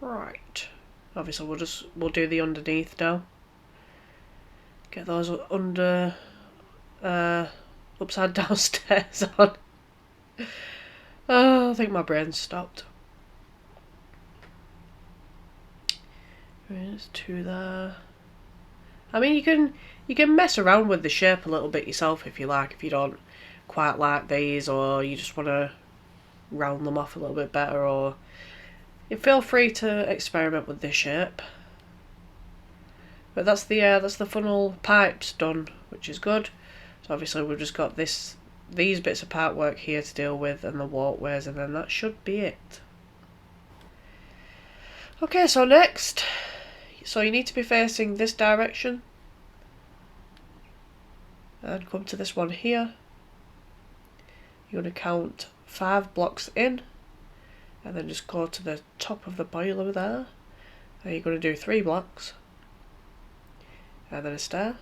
Right. Obviously we'll do the underneath now. Get those under upside down stairs on. Oh, I think my brain stopped. There's 2 there. I mean, you can mess around with the shape a little bit yourself if you like, if you don't quite like these, or you just want to round them off a little bit better, or you feel free to experiment with this shape. But that's the funnel pipes done, which is good. So obviously we've just got these bits of partwork here to deal with, and the walkways, and then that should be it. Okay, so next, so you need to be facing this direction, and come to this one here. You're going to count 5 blocks in, and then just go to the top of the boiler there, and you're going to do 3 blocks. And then a stair,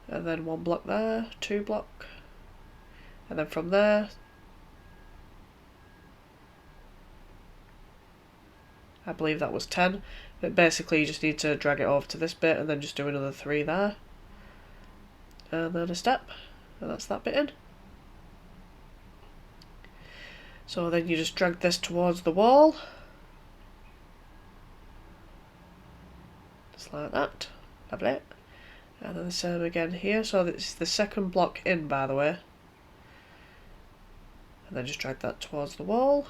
and then 1 block there, 2 block, and then from there, I believe that was 10, but basically you just need to drag it over to this bit and then just do another 3 there, and then a step, and that's that bit in. So then you just drag this towards the wall, just like that. Lovely. And then the same again here. So this is the second block in, by the way. And then just drag that towards the wall.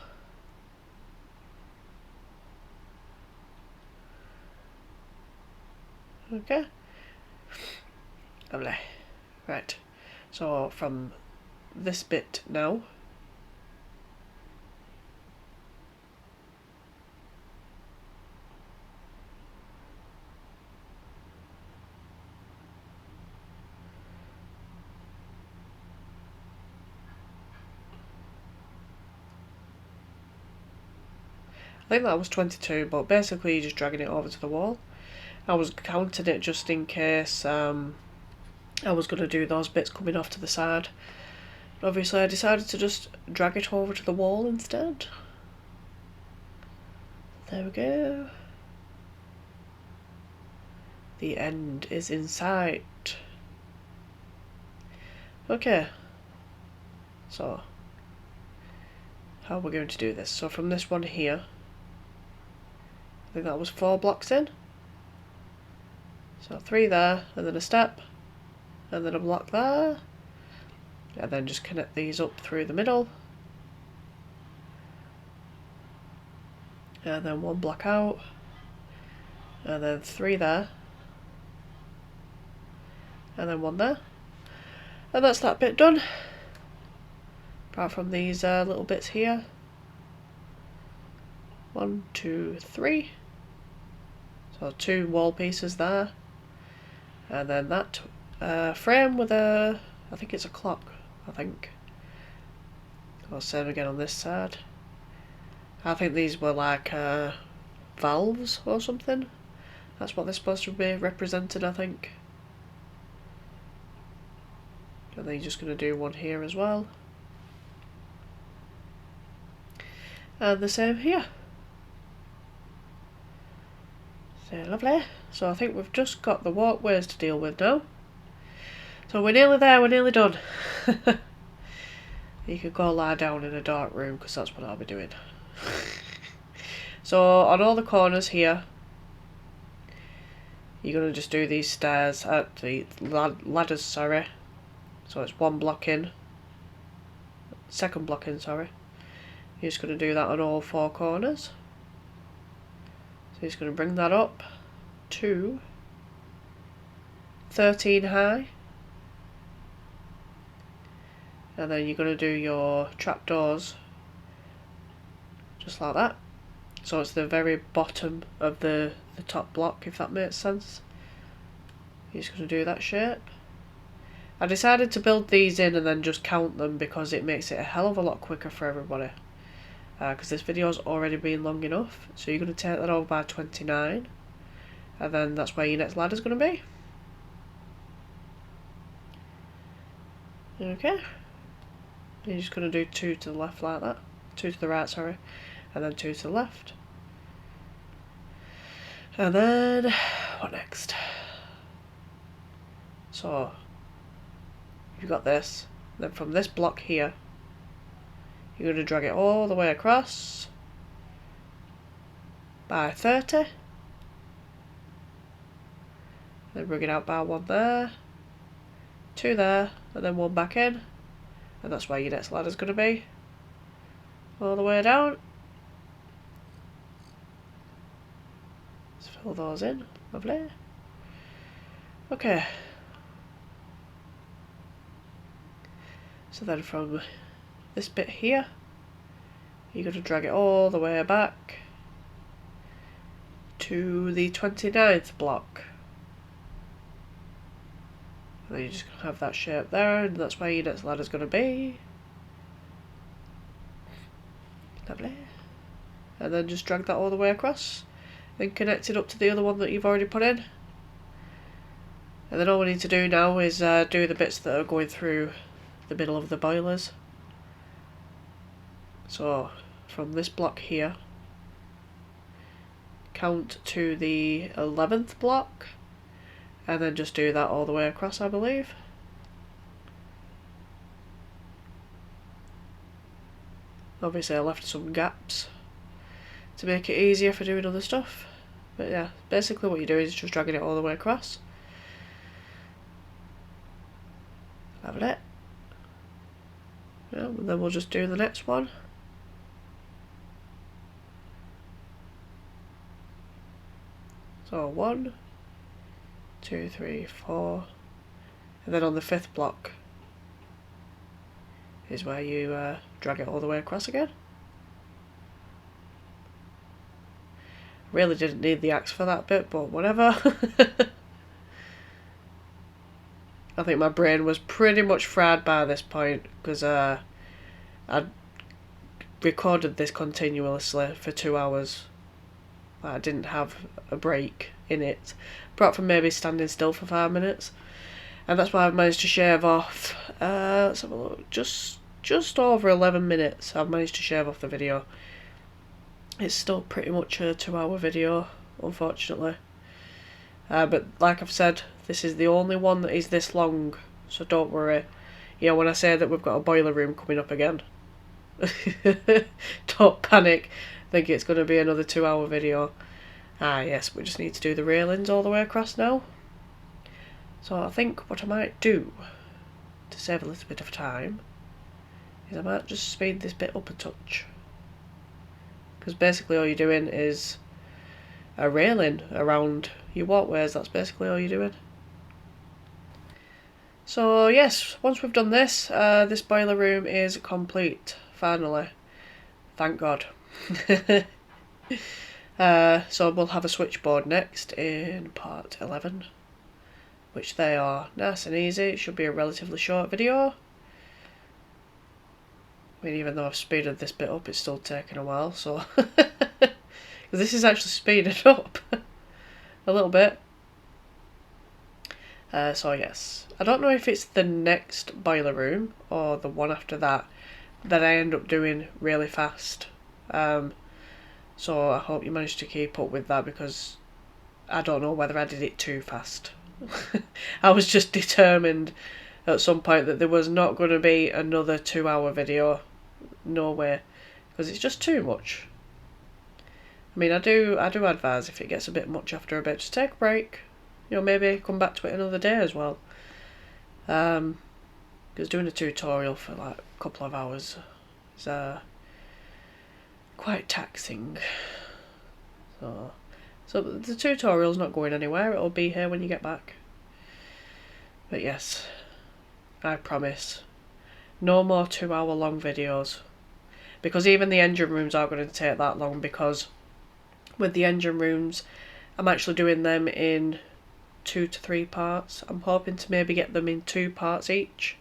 Okay. Lovely. Right. So from this bit now, I think that was 22, but basically you're just dragging it over to the wall. I was counting it just in case I was going to do those bits coming off to the side. But obviously I decided to just drag it over to the wall instead. There we go. The end is in sight. Okay. So, how are we going to do this? So from this one here, I think that was 4 blocks in. So 3 there, and then a step, and then a block there. And then just connect these up through the middle. And then 1 block out. And then 3 there. And then 1 there. And that's that bit done. Apart from these little bits here. 1, 2, 3. So 2 wall pieces there. And then that frame with a, I think it's a clock, I think. I'll same again on this side. I think these were like valves or something. That's what they're supposed to be represented, I think. And then you're just going to do 1 here as well. And the same here. So lovely. So I think we've just got the walkways to deal with now. So we're nearly there, we're nearly done. You could go lie down in a dark room because that's what I'll be doing. So on all the corners here, you're going to just do these stairs, the ladders, sorry. So it's 1 block in, 2nd block in, sorry. You're just going to do that on all 4 corners. So you're just going to bring that up to 13 high. And then you're going to do your trapdoors just like that. So it's the very bottom of the top block, if that makes sense. You're just going to do that shape. I decided to build these in and then just count them because it makes it a hell of a lot quicker for everybody. Because this video's already been long enough. So you're going to take that over by 29. And then that's where your next ladder's going to be. Okay. You're just going to do 2 to the left like that. 2 to the right, sorry. And then 2 to the left. And then, what next? So, you've got this. Then from this block here, you're going to drag it all the way across by 30. Then bring it out by 1 there, 2 there, and then 1 back in. And that's where your next ladder's going to be. All the way down. Let's fill those in. Lovely. Okay. So then from this bit here, you're going to drag it all the way back to the 29th block. And then you're just going to have that shape there, and that's where your next ladder's going to be. Lovely. And then just drag that all the way across. Then connect it up to the other one that you've already put in. And then all we need to do now is do the bits that are going through the middle of the boilers. So from this block here, count to the 11th block. And then just do that all the way across, I believe. Obviously I left some gaps to make it easier for doing other stuff. But yeah, basically what you're doing is just dragging it all the way across. Lovely. Yeah, and then we'll just do the next one. So 1, 2, 3, 4, and then on the 5th block is where you drag it all the way across again. Really didn't need the axe for that bit, but whatever. I think my brain was pretty much fried by this point because I'd recorded this continuously for 2 hours. I didn't have a break in it, apart from maybe standing still for 5 minutes. And that's why I've managed to shave off, let's have a look, just over 11 minutes I've managed to shave off the video. It's still pretty much a 2-hour video, unfortunately. But like I've said, this is the only one that is this long, so don't worry. You know, when I say that we've got a boiler room coming up again, don't panic, think it's going to be another 2-hour video. Ah yes, we just need to do the railings all the way across now. So I think what I might do, to save a little bit of time, is I might just speed this bit up a touch. Because basically all you're doing is a railing around your walkways, that's basically all you're doing. So yes, once we've done this, this boiler room is complete, finally. Thank God. So we'll have a switchboard next in part 11, which they are nice and easy. It should be a relatively short video. I mean, even though I've speeded this bit up, it's still taking a while, so... This is actually speeded up a little bit. So yes, I don't know if it's the next boiler room or the one after that I end up doing really fast. So I hope you managed to keep up with that, because I don't know whether I did it too fast. I was just determined at some point that there was not going to be another 2-hour video. No way, because it's just too much. I mean, I do advise, if it gets a bit much after a bit, just take a break. You know, maybe come back to it another day as well. Because doing a tutorial for like a couple of hours is quite taxing. So the tutorial's not going anywhere. It'll be here when you get back. But yes, I promise, no more 2-hour long videos. Because even the engine rooms aren't going to take that long, because with the engine rooms, I'm actually doing them in 2 to 3 parts. I'm hoping to maybe get them in 2 parts each.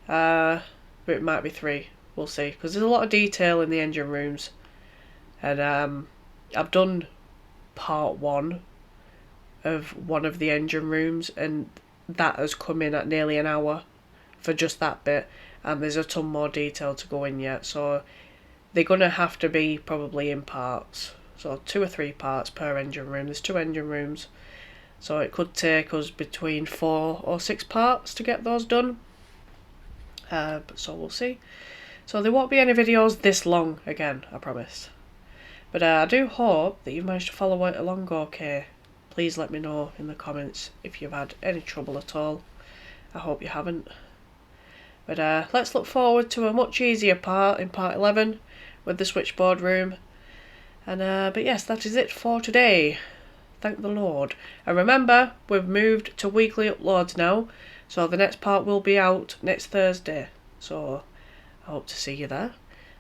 But it might be 3. We'll see. Because there's a lot of detail in the engine rooms. And I've done part 1 of one of the engine rooms, and that has come in at nearly an hour for just that bit. And there's a ton more detail to go in yet. So they're going to have to be probably in parts. So 2 or 3 parts per engine room. There's 2 engine rooms. So it could take us between 4 or 6 parts to get those done. So we'll see. So there won't be any videos this long again, I promise. But I do hope that you've managed to follow it along okay. Please let me know in the comments if you've had any trouble at all. I hope you haven't. But let's look forward to a much easier part in part 11 with the switchboard room. And but yes, that is it for today. Thank the Lord. And remember, we've moved to weekly uploads now, so the next part will be out next Thursday. So I hope to see you there,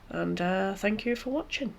and thank you for watching.